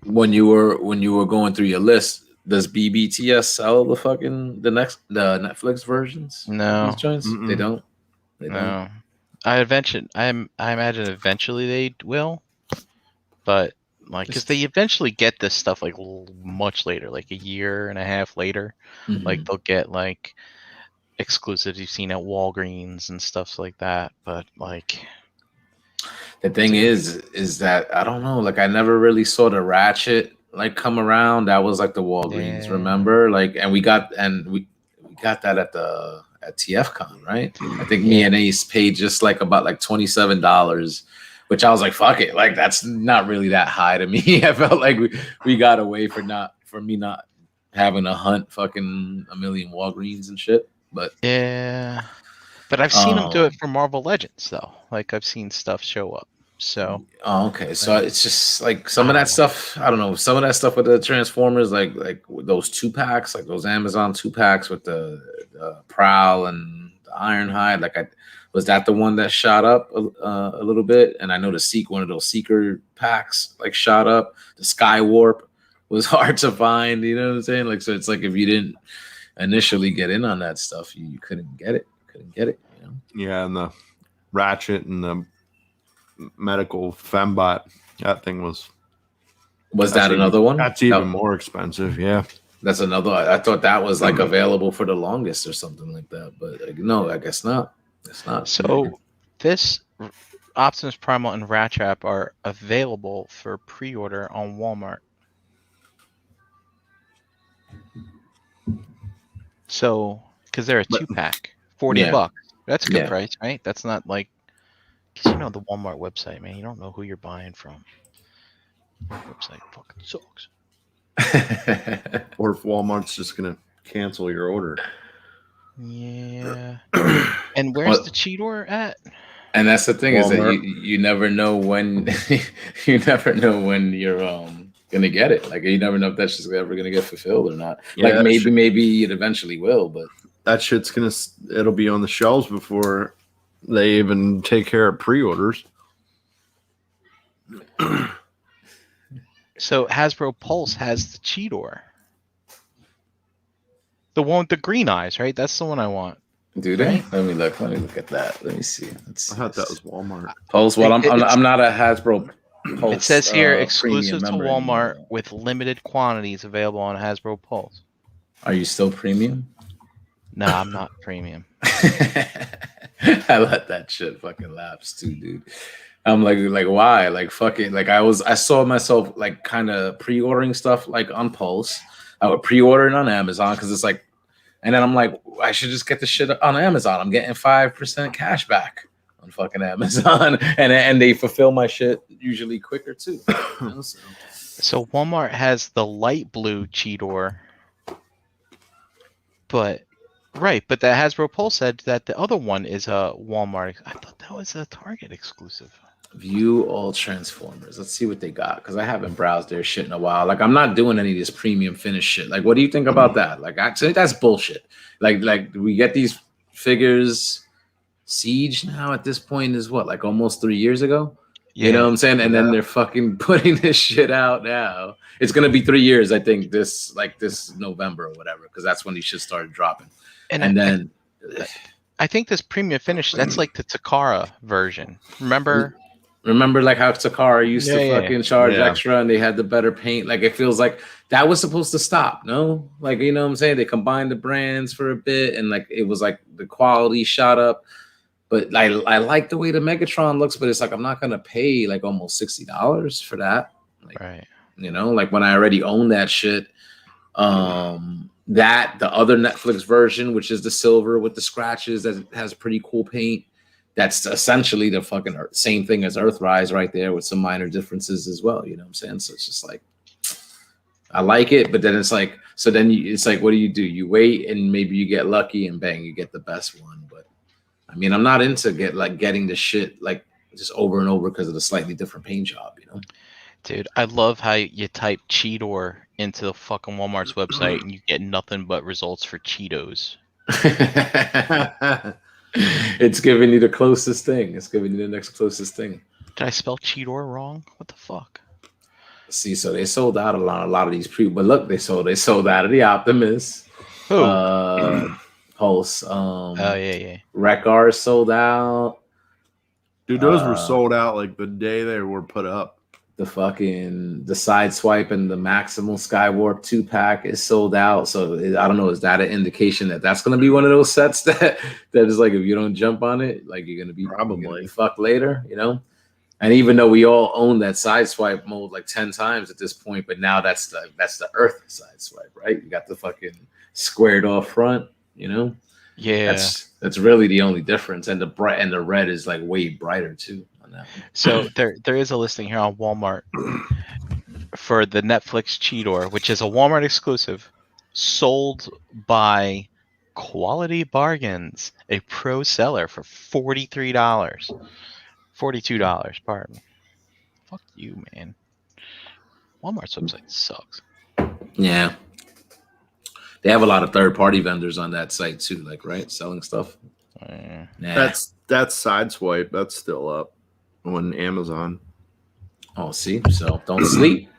When you were going through your list, does BBTS sell the Netflix versions of these No, joints? They Mm-mm. don't. They don't. no. I imagine eventually they will, but like, because they eventually get this stuff like much later, like a year and a half later. Like Mhm. they'll get like exclusives you've seen at Walgreens and stuff like that. But like, The thing dude, is that I don't know. Like I never really saw the Ratchet like come around. That was like the Walgreens, yeah, remember? Like, and we got that at TFCon, right? I think me yeah. and Ace paid just like about like $27, which I was like, fuck it, like that's not really that high to me. I felt like we got away for me not having to hunt fucking a million Walgreens and shit. But Yeah, but I've seen them do it um for Marvel Legends though. Like I've seen stuff show up. So Oh, okay. So like, it's just like some I of don't that know. stuff. I don't know. Some of that stuff with the Transformers, like with those 2 packs, like those Amazon 2 packs with the Prowl and the Ironhide. Like, I was that the one that shot up a little bit. And I know the one of those Seeker packs like shot up. The Sky Warp was hard to find. You know what I'm saying? Like, so it's like if you didn't initially get in on that stuff, you couldn't get it. Couldn't get it. You know. Yeah, and the Ratchet and the medical fembot. That thing was. Was that another one? That's even more expensive. Yeah. That's another. I thought that was like available for the longest or something like that, but like, no, I guess not. It's not. So this Optimus Primal and Rattrap are available for pre-order on Walmart. So, because they're a 2-pack, Yeah. $40. That's a good Yeah. price, right? That's not like, because the Walmart website, man, you don't know who you're buying from. Website fucking sucks. Or if Walmart's just gonna cancel your order. Yeah. And where's the Cheetor at? And that's the thing is that Walmart. you never know when you never know when you're gonna get it. Like you never know if that's just ever gonna get fulfilled or not. Yeah, Like maybe it eventually will, but that shit's it'll be on the shelves before they even take care of pre-orders. So Hasbro Pulse has the Cheetor. The one with the green eyes, right? That's the one I want. do they? Let me look at that. Let me see. I thought that was Walmart. Pulse. Well, I'm not a Hasbro Pulse. It says here premium exclusive to member Walmart anymore. with limited quantities available on Hasbro Pulse. Are you still premium? No, I'm not premium. I let that shit fucking lapse too, dude. I'm like why? Like fucking like I saw myself like kind of pre-ordering stuff like on Pulse. I would pre-order it on Amazon because it's like, and then I'm like, I should just get the shit on Amazon. I'm getting 5% cash back on fucking Amazon, and they fulfill my shit usually quicker too. You know, So Walmart has the light blue Cheetor, but the Hasbro Pulse said that the other one is a Walmart. I thought that was a Target exclusive. View all Transformers. Let's see what they got because I haven't browsed their shit in a while. Like I'm not doing any of this premium finish shit. Like, what do you think about that? Like, actually, that's bullshit. Like we get these figures. Siege now at this point is what, like almost 3 years ago. Yeah. You know what I'm saying? And then they're fucking putting this shit out now. It's gonna be 3 years, I think. This November or whatever, because that's when these shit started dropping. And then I think this premium finish, that's like the Takara version. Remember like how Takara used to fucking charge extra and they had the better paint? Like it feels like that was supposed to stop, no? Like, you know what I'm saying? They combined the brands for a bit and like it was like the quality shot up. But I like the way the Megatron looks, but it's like I'm not gonna pay like almost $60 for that. Like, right. You know, like when I already own that shit. That the other Netflix version, which is the silver with the scratches, that has pretty cool paint. That's essentially the fucking same thing as Earthrise right there with some minor differences as well. You know what I'm saying? So it's just like, I like it, but then it's like, so then it's like, what do? You wait and maybe you get lucky and bang, you get the best one. But I mean, I'm not into getting the shit like just over and over because of the slightly different paint job, you know? Dude, I love how you type Cheetor into the fucking Walmart's website and you get nothing but results for Cheetos. It's giving you the closest thing. It's giving you the next closest thing. Did I spell Cheetor wrong? What the fuck? See, so they sold out a lot of these but look, they sold out of the Optimus. Who? Pulse. Oh yeah. Rekar sold out. Dude, those were sold out like the day they were put up. The Sideswipe and the Maximal Skywarp 2-pack is sold out. So I don't know, is that an indication that that's going to be one of those sets that is like, if you don't jump on it, like you're going to be Probably fucked later, you know? And even though we all own that Sideswipe mode like 10 times at this point, but now that's the Earth Sideswipe, right? You got the fucking squared off front, you know? Yeah. That's really the only difference. And the red is like way brighter too. So there is a listing here on Walmart for the Netflix Cheetor, which is a Walmart exclusive, sold by Quality Bargains, a pro seller for $42. Pardon. Fuck you, man. Walmart's website sucks. Yeah. They have a lot of third-party vendors on that site too, like, right, selling stuff. Nah. That's Sideswipe. That's still up on Amazon. Oh, see, so don't sleep.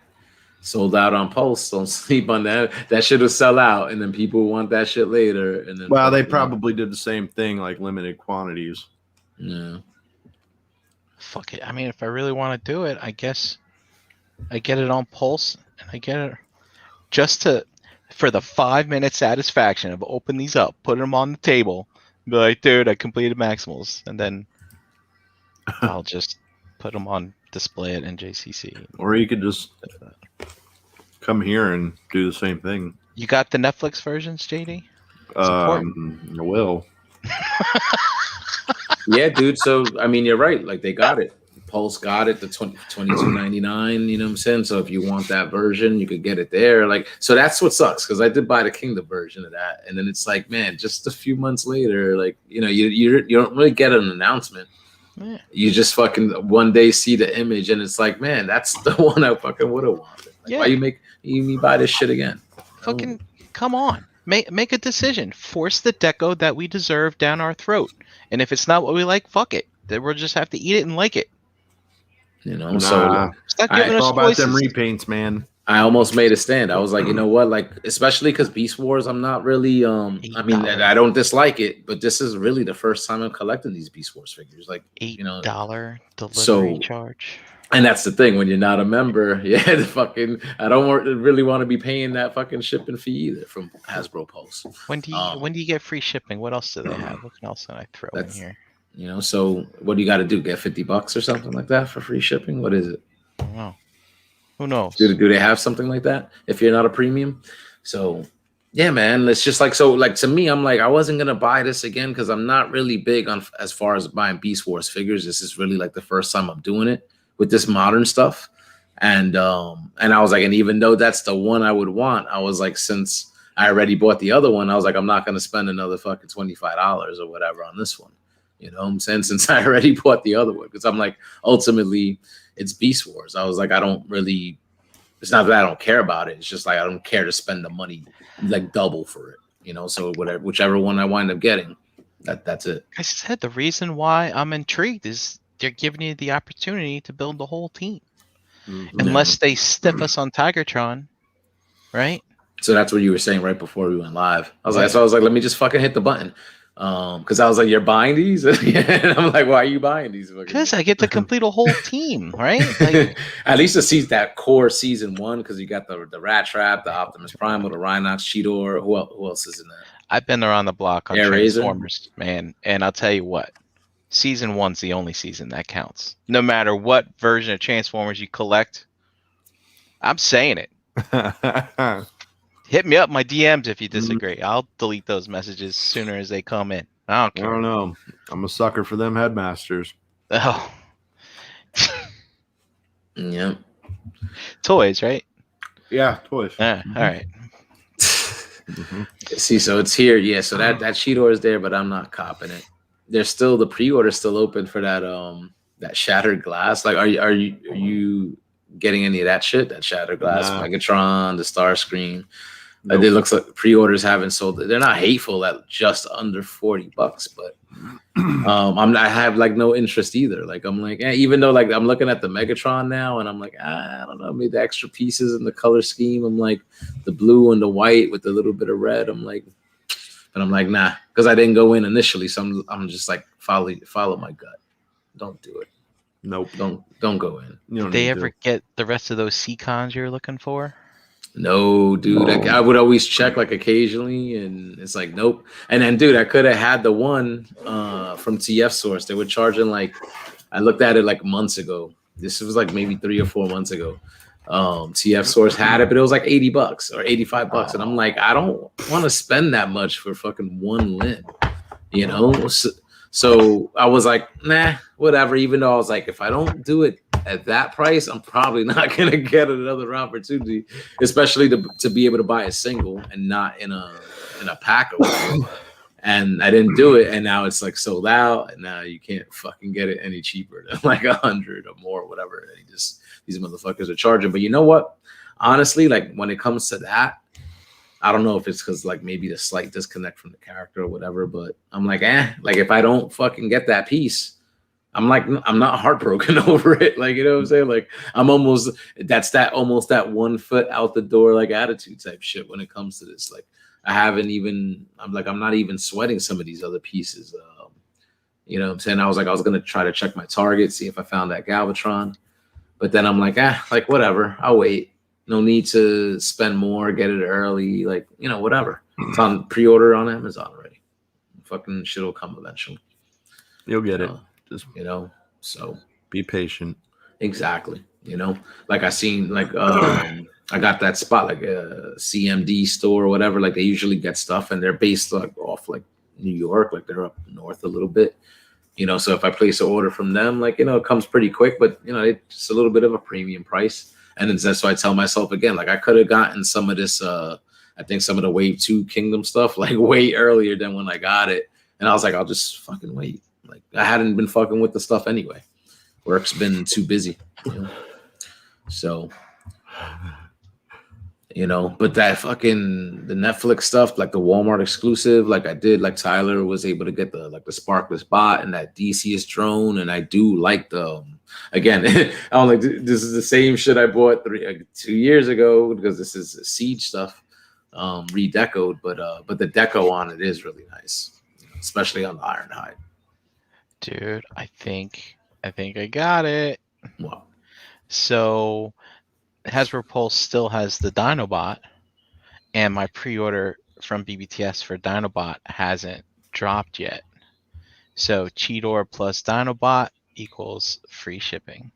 Sold out on Pulse. Don't sleep on that. That shit will sell out, and then people want that shit later. And then Well, they probably did the same thing, like limited quantities. Yeah. Fuck it. I mean, if I really want to do it, I guess I get it on Pulse, and I get it just for the 5-minute satisfaction of open these up, put them on the table, be like, dude, I completed Maximals, and then I'll just put them on display at NJCC. Or you could just come here and do the same thing. You got the Netflix versions, JD? I will. Yeah, dude. So I mean, you're right. Like they got it. Pulse got it. The $22.99. You know what I'm saying? So if you want that version, you could get it there. Like, so that's what sucks, because I did buy the Kingdom version of that, and then it's like, man, just a few months later, like, you know, you don't really get an announcement. Yeah. You just fucking one day see the image, and it's like, man, that's the one I fucking would have wanted. Like, Yeah. Why you make me buy this shit again? Fucking come on. Make a decision. Force the deco that we deserve down our throat. And if it's not what we like, fuck it. Then we'll just have to eat it and like it. You know, Nah, so Stop giving it's us all about them choices. repaints, man. I almost made a stand. I was like, you know what? Like, especially because Beast Wars, I'm not really I mean, $8. I don't dislike it, but this is really the first time I'm collecting these Beast Wars figures. Like, you know, $8 delivery so- charge. and that's the thing when you're not a member. Yeah, I don't really want to be paying that fucking shipping fee either from Hasbro Pulse. When do you get free shipping? What else do they have? What else can I throw in here? You know, so what do you got to do? Get $50 or something like that for free shipping? What is it? I don't know. Who knows? Do they have something like that if you're not a premium? So yeah, man, it's just like, so like to me, I'm like, I wasn't gonna buy this again because I'm not really big on as far as buying Beast Wars figures. This is really like the first time I'm doing it with this modern stuff. And I was like, and even though that's the one I would want, I was like, since I already bought the other one, I was like, I'm not gonna spend another fucking $25 or whatever on this one. You know what I'm saying? Since I already bought the other one, because I'm like, ultimately it's Beast Wars. I was like, it's not that I don't care about it. It's just like, I don't care to spend the money like double for it, you know? So whichever one I wind up getting, that's it. I said the reason why I'm intrigued is they're giving you the opportunity to build the whole team. Mm-hmm. Unless they stiff us on Tigertron, right? So that's what you were saying right before we went live. I was like, let me just fucking hit the button. Because I was like, you're buying these? And I'm like, why are you buying these? Because I get to complete a whole team, right? Like, at least to see that core season one, because you got the Rat Trap, the Optimus Prime, the Rhinox, Cheetor. Who else is in that? I've been around the block on Air Razor? Transformers, man. And I'll tell you what, season one's the only season that counts. No matter what version of Transformers you collect, I'm saying it. Hit me up my DMs if you disagree. I'll delete those messages sooner as they come in. I don't I care. don't know. I'm a sucker for them headmasters. Oh, Yeah. toys, right? Yeah, toys. Yeah. All right. See, so it's here. Yeah, so that Cheetor is there, but I'm not copping it. There's still the pre-order still open for that Shattered Glass. Like, are you getting any of that shit? That Shattered Glass, Nah. Megatron, the Starscream. Nope. It looks like pre-orders haven't sold. They're not hateful at just under $40, but I have like no interest either. Like I'm like, even though like I'm looking at the Megatron now, and I'm like, I don't know, maybe the extra pieces in the color scheme. I'm like the blue and the white with a little bit of red. I'm like, but I'm like, nah, because I didn't go in initially, so I'm just like follow my gut. Don't do it. Nope. Don't go in. You don't Did they need ever to. get the rest of those Seacons you're looking for? No, dude. Like, I would always check like occasionally, and it's like nope. And then, dude, I could have had the one from TF Source. They were charging like, I looked at it like months ago. This was like maybe 3 or 4 months ago. TF Source had it, but it was like $80 or $85, and I'm like, I don't want to spend that much for fucking one limb, you know. So I was like, nah, whatever. Even though I was like, if I don't do it at that price, I'm probably not gonna get another opportunity, especially to be able to buy a single and not in a pack of it. And I didn't do it, and now it's like sold out, and now you can't fucking get it any cheaper than like 100 or more, or whatever. These motherfuckers are charging. But you know what? Honestly, like when it comes to that, I don't know if it's because like maybe the slight disconnect from the character or whatever, but I'm like, like if I don't fucking get that piece, I'm not heartbroken over it. Like, you know what I'm saying? Like almost that 1 foot out the door, like attitude type shit when it comes to this. Like I'm not even sweating some of these other pieces. You know what I'm saying? I was going to try to check my Target, see if I found that Galvatron, but then I'm like, like whatever, I'll wait. No need to spend more, get it early, like, you know, whatever. It's on pre-order on Amazon already. Fucking shit will come eventually. You'll get it. Just, you know, so be patient. Exactly. You know, like I seen like I got that spot like a CMD store or whatever. Like they usually get stuff, and they're based like off like New York, like they're up north a little bit. You know, so if I place an order from them, like, you know, it comes pretty quick, but you know, it's just a little bit of a premium price. And then that's why I tell myself again, like I could have gotten some of this, I think some of the Wave 2 Kingdom stuff like way earlier than when I got it. And I was like, I'll just fucking wait. Like I hadn't been fucking with the stuff anyway. Work's been too busy. You know? So, you know, but that fucking the Netflix stuff, like the Walmart exclusive, like I did, like Tyler was able to get the Sparkless bot and that Decius drone, and I do like the again, I don't like this is the same shit I bought 2 years ago because this is Siege stuff, redecoed, but the deco on it is really nice, especially on the Ironhide. Dude, I think I got it. Wow. So Hasbro Pulse still has the Dinobot, and my pre-order from BBTS for Dinobot hasn't dropped yet. So Cheetor plus Dinobot equals free shipping.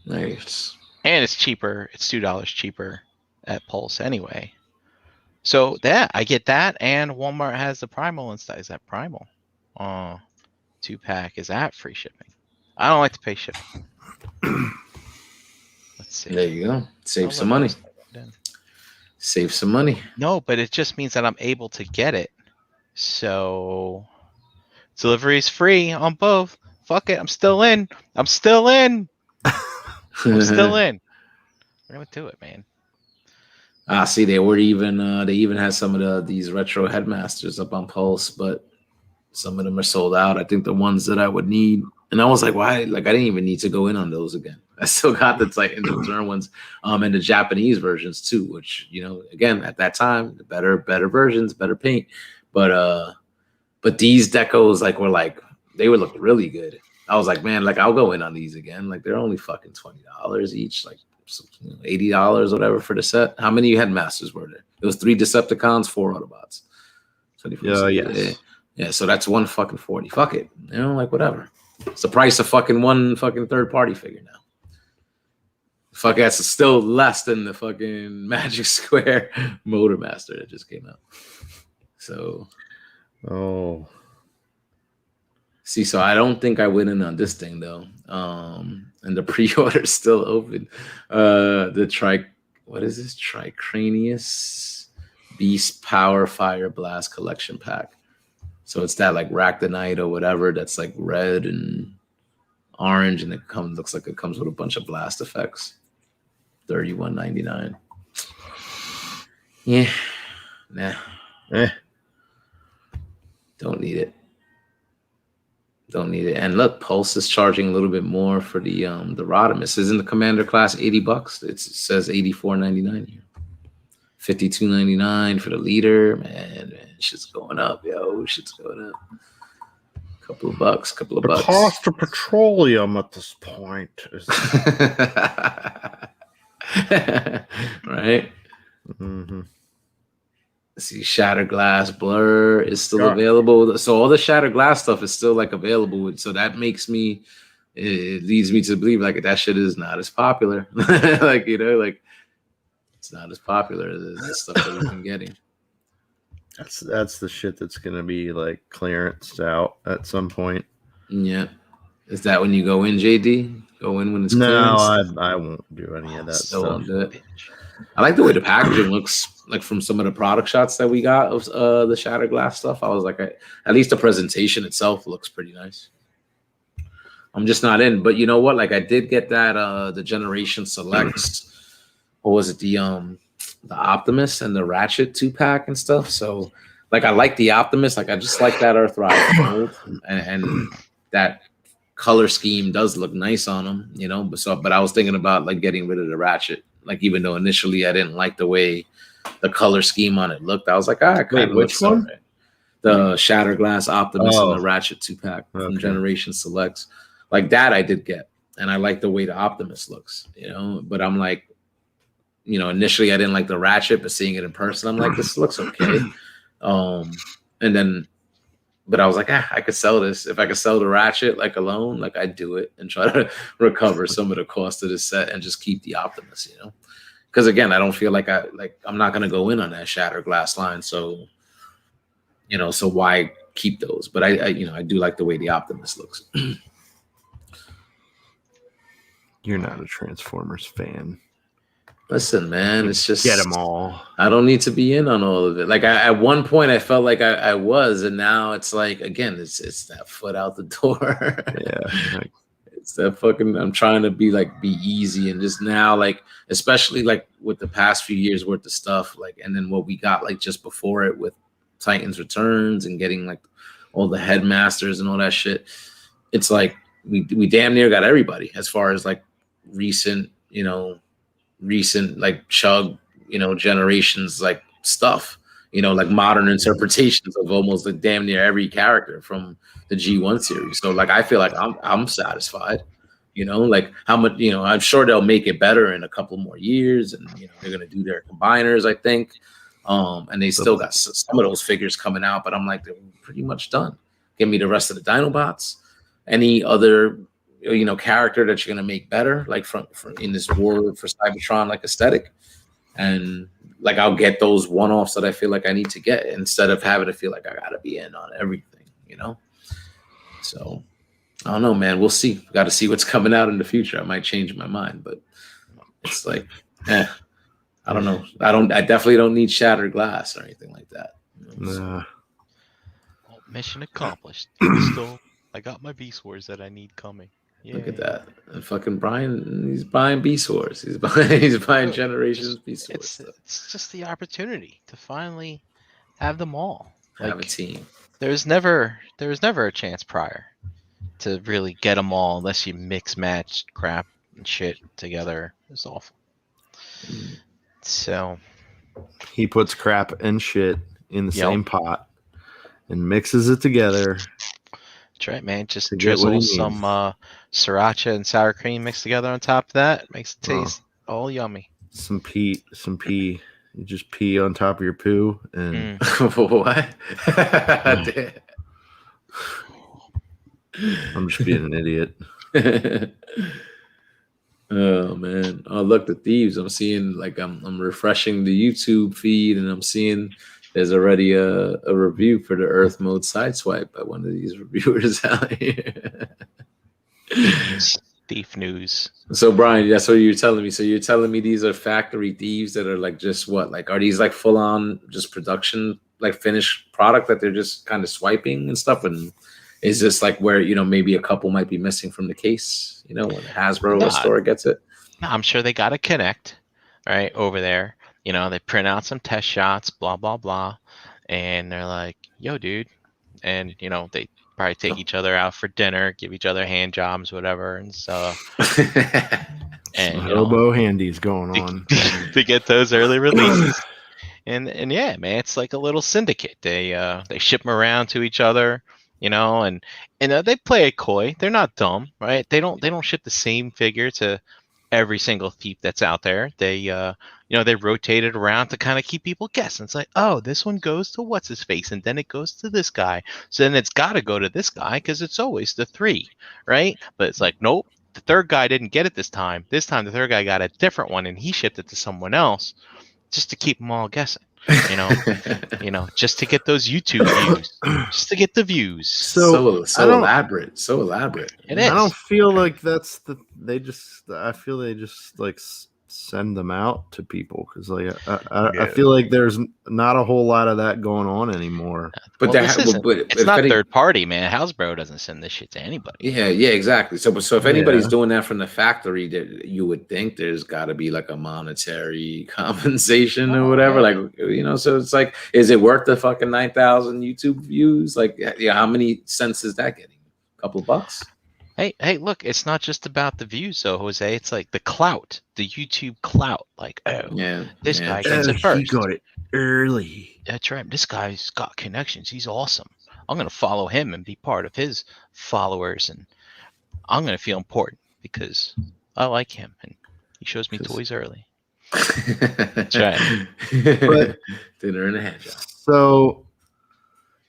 Nice. And it's cheaper. It's $2 cheaper at Pulse anyway. So that I get that, and Walmart has the Primal and stuff. Is that Primal? 2-pack is at free shipping. I don't like to pay shipping. Let's see. There you go. Save some money. Save some money. No, but it just means that I'm able to get it. So delivery is free on both. Fuck it. I'm still in. I'm still in. I'm still in. We're gonna do it, man. See, they even had some of these retro headmasters up on Pulse, but some of them are sold out. I think the ones that I would need, and I was like, why? Like I didn't even need to go in on those again. I still got the Titan return ones, and the Japanese versions too, which, you know, again at that time, the better versions, better paint, but these decos they would look really good. I was like, man, like I'll go in on these again. Like they're only fucking $20 each, like $80, whatever for the set. How many headmasters were there? It was 3 Decepticons, 4 Autobots. Yeah. So that's one fucking 40. Fuck it, you know, like whatever. It's the price of fucking one fucking third party figure now. Fuck, that's still less than the fucking Magic Square Motormaster that just came out. So, see, so I don't think I went in on this thing though. And the pre-order is still open. What is this? Tricranius Beast Power Fire Blast Collection Pack. So it's that like Ractonite or whatever that's like red and orange, and looks like it comes with a bunch of blast effects. $31.99. Yeah, nah, Eh. don't need it. Don't need it. And look, Pulse is charging a little bit more for the Rodimus. Isn't the Commander class $80? It says $84.99 here. $52.99 for the leader. Man, shit's going up, yo. Shit's going up. Couple of bucks. The cost of petroleum at this point is right. mm-hmm. See, Shattered Glass Blur is still available. So all the Shattered Glass stuff is still like available. So that makes me, it leads me to believe like that shit is not as popular. Like, you know, like it's not as popular as the stuff that we've been getting. That's the shit that's gonna be like clearanced out at some point. Yeah. Is that when you go in, JD? Go in when it's no, clearance? I won't do any of that Still stuff. won't do it. I like the way the packaging looks, like from some of the product shots that we got of the Shattered Glass stuff. I was like, at least the presentation itself looks pretty nice. I'm just not in, but you know what? Like I did get that the Generation Selects. What was it? The Optimus and the Ratchet 2-pack and stuff. So like I like the Optimus. Like I just like that Earthrise mold and that color scheme does look nice on them, you know. But I was thinking about like getting rid of the Ratchet. Like even though initially I didn't like the way the color scheme on it looked, I was like, which one? Right. The Shattered Glass Optimus and the Ratchet 2-pack from Generation Selects. Like that I did get, and I like the way the Optimus looks, you know. But I'm like, you know, initially I didn't like the Ratchet, but seeing it in person, I'm like, this looks okay. And then, but I was like, I could sell this. If I could sell the Ratchet like alone, like I'd do it and try to recover some of the cost of this set and just keep the Optimus, you know. Because again, I don't feel like I'm not gonna go in on that Shattered Glass line, so you know, so why keep those? But I you know, I do like the way the Optimus looks. You're not a Transformers fan. Listen, man, it's just get them all. I don't need to be in on all of it. Like at one point, I felt like I was, and now it's like again, it's that foot out the door. Yeah, like, it's that fucking. I'm trying to be easy, and just now, like especially like with the past few years worth of stuff, like and then what we got like just before it with Titans Returns and getting like all the headmasters and all that shit. It's like we damn near got everybody as far as like recent like Chug, you know, generations like stuff, you know, like modern interpretations of almost like damn near every character from the G1 series. So like I feel like I'm satisfied, you know, like how much, you know, I'm sure they'll make it better in a couple more years, and you know they're gonna do their combiners, I think. And they still got some of those figures coming out, but I'm like, they're pretty much done. Give me the rest of the Dinobots. Any other, you know, character that you're gonna make better, like from in this war for Cybertron like aesthetic, and like I'll get those one-offs that I feel like I need to get instead of having to feel like I gotta be in on everything, you know. So I don't know, man. We'll see. Got to see what's coming out in the future. I might change my mind, but it's like, I don't know. I definitely don't need Shattered Glass or anything like that. You know? nah. Well, mission accomplished. I got my Beast Wars that I need coming. Yay. Look at that. And fucking Brian, he's buying Beast Wars. He's buying Generations Beast Wars. It's just the opportunity to finally have them all. Have Like, a team. there was never a chance prior to really get them all unless you mix match crap and shit together. It's awful. So He puts crap and shit in the same pot and mixes it together. that's right, man. Just To get what he drizzle needs. some sriracha and sour cream mixed together on top of that. Makes it taste all yummy. Some pee. You just pee on top of your poo and What? I'm just being an idiot. Oh man! Oh look, the thieves! I'm seeing like I'm refreshing the YouTube feed, and I'm seeing there's already a review for the Earth Mode Sideswipe by one of these reviewers out here. Thief news. So Brian, that's what you're telling me. So you're telling me these are factory thieves that are like just what? Like are these like full on just production, like finished product that they're just kind of swiping and stuff? And is this like where, you know, maybe a couple might be missing from the case, you know, when Hasbro store gets it? I'm sure they got a Connect right over there. You know, they print out some test shots, blah blah blah, and they're like, "Yo, dude," and you know, they probably take each other out for dinner, give each other hand jobs, whatever, and so and Some you know, hobo handies going on. to get those early releases. And yeah, man, it's like a little syndicate. They ship them around to each other, you know, and they play it coy. They're not dumb, right? They don't ship the same figure to every single thief that's out there. They you know, they rotate it around to kind of keep people guessing. It's like, oh, this one goes to what's his face, and then it goes to this guy. So then it's got to go to this guy because it's always the 3, right? But it's like, nope, the third guy didn't get it this time. This time the third guy got a different one, and he shipped it to someone else, just to keep them all guessing. You know, you know, just to get those YouTube views, just to get the views. So elaborate, so elaborate. It is. I don't feel like that's the. I feel they just like send them out to people because like I feel like there's not a whole lot of that going on anymore. But Well, that, this isn't- but it's not third party, man. Hasbro doesn't send this shit to anybody. Yeah, exactly. So if anybody's doing that from the factory, that you would think there's got to be like a monetary compensation or whatever. yeah. Like, you know, so it's like, is it worth the fucking 9,000 YouTube views? Like, yeah, how many cents is that getting? A couple bucks? Hey, look, it's not just about the views, though, Jose. It's like the clout, the YouTube clout. Like, oh, Yeah, this guy Oh, gets it first. he got it early. That's right. This guy's got connections. He's awesome. I'm gonna follow him and be part of his followers, and I'm gonna feel important because I like him and he shows me toys early. That's right. But- Dinner and a hand job. So,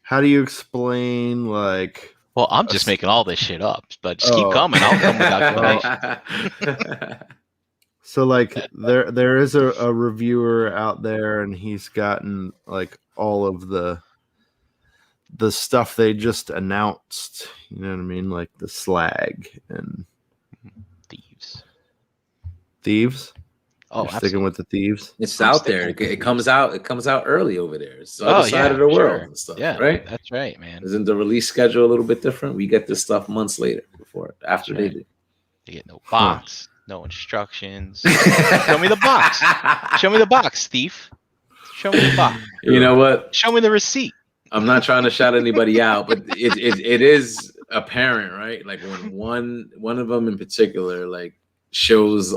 how do you explain like? Well, I'm just making all this shit up, but just keep Oh. coming. I'll come with documentation. So like there is a reviewer out there and he's gotten like all of the stuff they just announced, you know what I mean, like the slag and thieves. Oh, You're sticking with the thieves. It's I'm out there. sticking with It comes out. It comes out early over there. It's the other side of the world sure. and stuff. Yeah, right. That's right, man. Isn't the release schedule a little bit different? We get this stuff months later, after they Right. do. You get no box, no instructions. Show me the box. Show me the box, thief. Show me the box. You know what? Show me the receipt. I'm not trying to shout anybody out, but it is apparent, right? Like when one of them in particular, like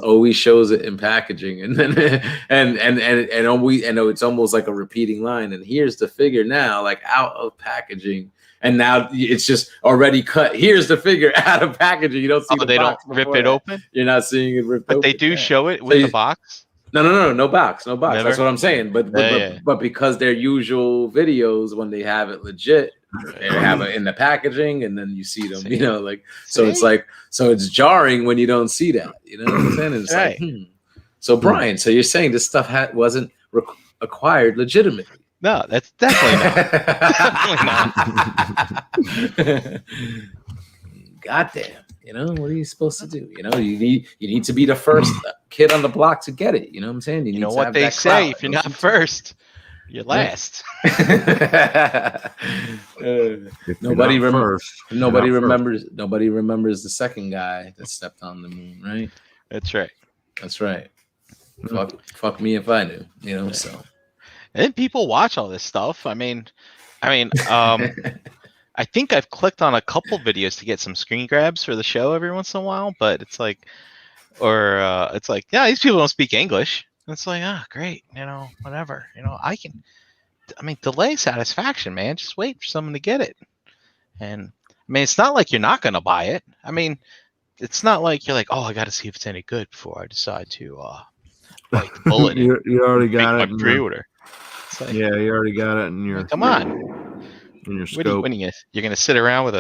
always shows it in packaging, and then and always, and it's almost like a repeating line. And here's the figure now, like out of packaging, and now it's just already cut. Here's the figure out of packaging. You don't see. Oh, they don't rip it open. You're not seeing it ripped But open. they do Yeah. show it with you- the box. No box. Never? That's what I'm saying. But Yeah. but because their usual videos, when they have it legit, they have it in the packaging, and then you see them. See? You know, like so. It's See? like it's jarring when you don't see that. You know what I'm saying? It's Right. like, So Brian, so you're saying this stuff wasn't acquired legitimately? No, that's definitely not. Goddamn. You know, what are you supposed to do? You know, you need to be the first kid on the block to get it. You know what I'm saying? You need know to what have they that say: clout, if you're don't not you? first, you're last. If you're Nobody not first, you're Nobody not first. remembers. Nobody remembers the second guy that stepped on the moon, right? That's right. That's right. Fuck me if I knew. You know. So And people watch all this stuff. I mean, I think I've clicked on a couple videos to get some screen grabs for the show every once in a while, but it's like, yeah, these people don't speak English. And it's like, great, you know, whatever, you know, delay satisfaction, man. Just wait for someone to get it. And I mean, it's not like you're not gonna buy it. I mean, it's not like you're like, oh, I got to see if it's any good before I decide to bite the bullet and you already make got my it. in your- pre-order. It's like, Yeah, you already got it in your. come on. In your What are scope. you're gonna sit around with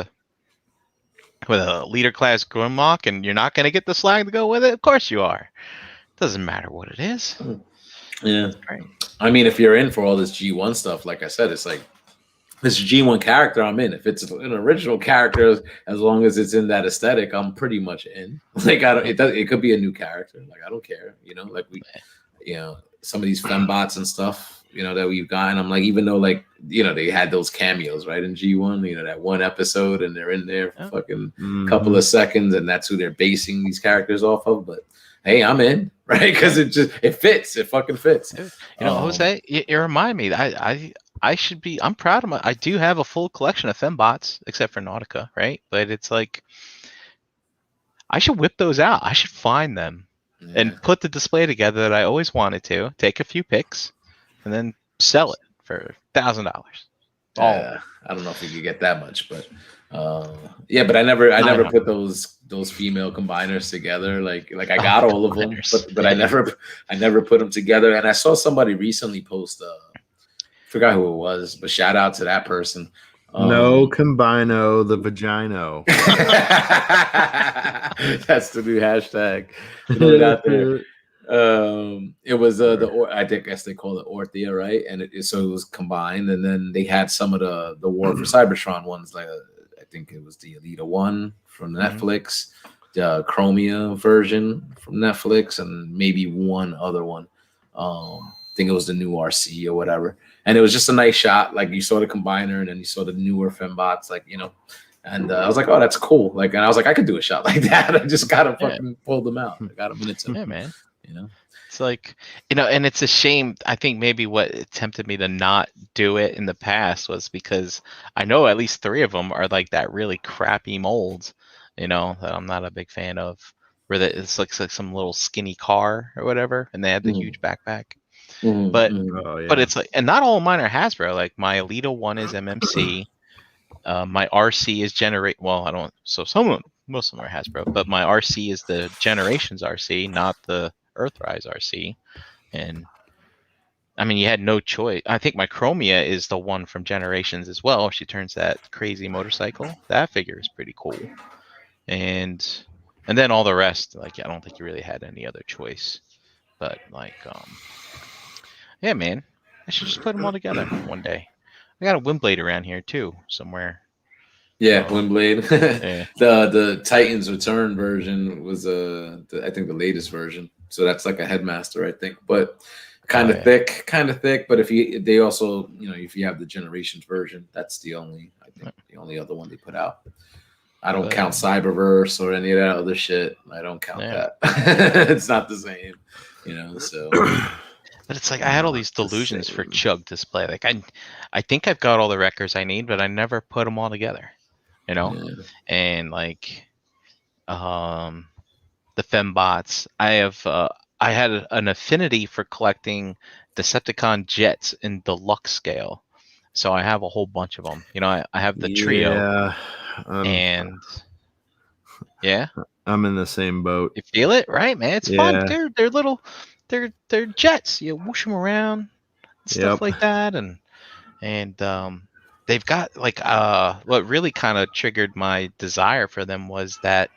a leader class Grimlock and you're not gonna get the slag to go with it? Of course you are. Doesn't matter what it is. yeah. Right. I mean, if you're in for all this G1 stuff, like I said, it's like this G1 character I'm in. If it's an original character, as long as it's in that aesthetic, I'm pretty much in. Like it could be a new character. Like I don't care. You know, like some of these fembots and stuff, you know, that we've gotten. I'm like, even though like, you know, they had those cameos, right, in G1, you know, that one episode and they're in there for fucking Mhm. couple of seconds and that's who they're basing these characters off of. But hey, I'm in, right? Because it fits. It fucking fits. You know, Jose, you remind me. I should be. I'm proud of my. I do have a full collection of fembots, except for Nautica, right? But it's like I should whip those out. I should find them and put the display together that I always wanted to. Take a few pics, and then sell it for $1,000. I don't know if you could get that much, but yeah, but I never put those female combiners together. Like I got all of them, but I never put them together. And I saw somebody recently post, forgot who it was, but shout out to that person. No combino the vagino. That's the new hashtag. Throw it out there. It was I guess they call it Orthia, right? And so it was combined, and then they had some of the War for Cybertron ones, like I think it was the Elita one from Netflix, the Chromia version from Netflix, and maybe one other one. I think it was the new RC or whatever. And it was just a nice shot. Like you saw the combiner, and then you saw the newer fembots, like, you know. And I was like, oh, that's cool. Like, and I was like, I could do a shot like that. I just gotta fucking pull them out. I got a minute to. Yeah, man. You know, it's like, you know, and it's a shame. I think maybe what tempted me to not do it in the past was because I know at least 3 of them are like that really crappy molds, you know, that I'm not a big fan of. Where it's like some little skinny car or whatever, and they had the huge backpack. But it's like, and not all of mine are Hasbro. Like my Elita one is MMC. My RC is Well, I don't. So most of them are Hasbro, but my RC is the Generations RC, not the Earthrise RC. And I mean, you had no choice. I think my Chromia is the one from Generations as well. She turns that crazy motorcycle. That figure is pretty cool. And then all the rest, like, I don't think you really had any other choice. But like, yeah, man, I should just put them all together one day. I got a Windblade around here too, somewhere. Yeah, Windblade. Yeah. The Titans Return version was I think the latest version. So that's like a Headmaster, I think, but kind of thick. But they also, you know, if you have the Generations version, that's the only other one they put out. I don't count Cyberverse or any of that other shit. I don't count that. It's not the same, you know. So, but it's like I had all these delusions for Chug display. Like I think I've got all the records I need, but I never put them all together, you know. Yeah. And like, the fembots, I had an affinity for collecting Decepticon jets in deluxe scale, so I have a whole bunch of them. You know, I have the trio. And yeah, I'm in the same boat. You feel it, right, man? It's fun. They're little, they're jets. You whoosh them around, stuff like that, and they've got like what really kind of triggered my desire for them was that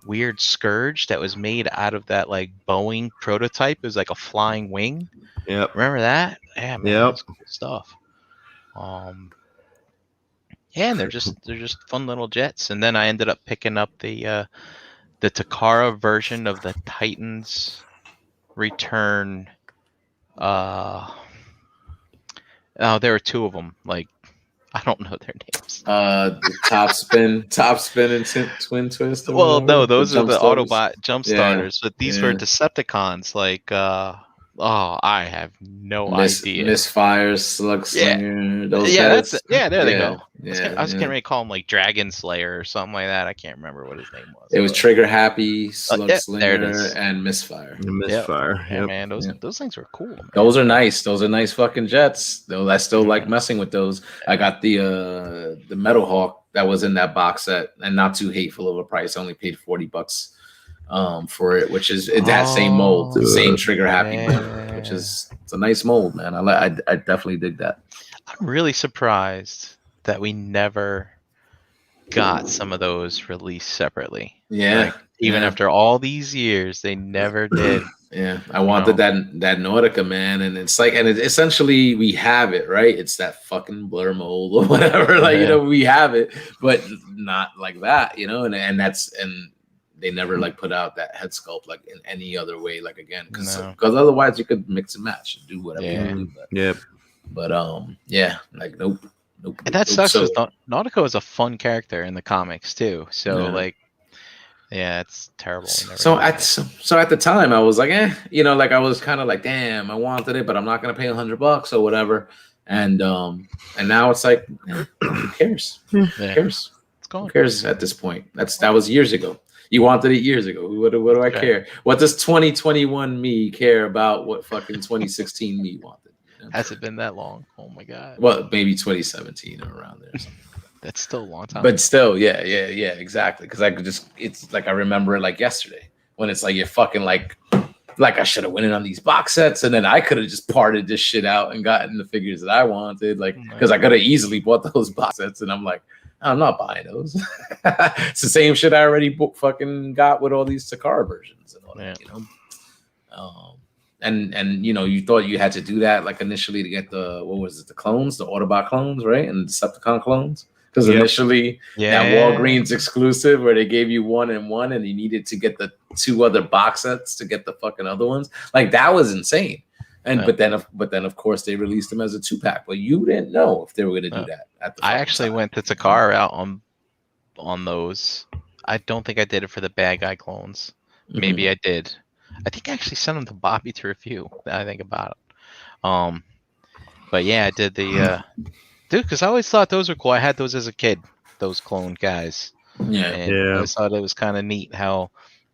weird Scourge that was made out of that like Boeing prototype. It was like a flying wing. Yep. Remember that? Yeah, man. That's cool stuff. Yeah, and they're just fun little jets. And then I ended up picking up the Takara version of the Titans Return. There were 2 of them. Like, I don't know their names. Top spin, and twin twist. Well, no, those are the Autobot jump starters. But these were Decepticons. Like, I have no idea. Misfire, Slug Slinger. Those guys. That's it. Yeah, there they go. I was getting ready to call him like Dragon Slayer or something like that. I can't remember what his name was. It was Trigger Happy, Slug Slinger, and Misfire. Misfire. Yeah, man, those things were cool. Man. Those are nice. Those are nice fucking jets. Though I still like messing with those. I got the Metal Hawk that was in that box set, and not too hateful of a price. I only paid $40 for it, which is that same mold, same Trigger Happy mold, which is it's a nice mold, man. I definitely dig that. I'm really surprised that we never got some of those released separately. Yeah, like, even after all these years, they never did. Yeah, I wanted that Nautica, man, and it's like, and essentially we have it, right? It's that fucking blur mold or whatever, like you know, we have it, but not like that, you know, and they never like put out that head sculpt like in any other way, like again, because otherwise you could mix and match and do whatever you do. But like nope. And that sucks because Nautico is a fun character in the comics too. So like Yeah, it's terrible. We never So did at that. so at the time I was like, like I was kind of like, damn, I wanted it, but I'm not gonna pay $100 or whatever. And now it's like, who cares? Who Yeah, cares? it's Who gone. cares at this point? That was years ago. You wanted it years ago. What do I Right. care? What does 2021 me care about what fucking 2016 me wanted? You know? Has it been that long? Oh my god. Well, maybe 2017 or around there. Or something. That's still a long time. But still, yeah, exactly. Because I could it's like I remember it like yesterday when it's like you're fucking like I should have went in on these box sets and then I could have just parted this shit out and gotten the figures that I wanted, like because I could have easily bought those box sets. And I'm like, I'm not buying those. It's the same shit I already fucking got with all these Takara versions and all that, you know. And you know, you thought you had to do that like initially to get the the clones, the Autobot clones, right, and the Decepticon clones. Because initially that Walgreens exclusive where they gave you 1 and 1 and you needed to get the 2 other box sets to get the fucking other ones. Like that was insane. And but then of course they released them as a 2-pack. But you didn't know if they were going to do that at the I actually went to Takara out on those. I don't think I did it for the bad guy clones. Maybe I did. I think I actually sent them to Bobby to review. Now I think about it. But yeah, I did the dude, because I always thought those were cool. I had those as a kid, those clone guys. And I always thought it was kind of neat how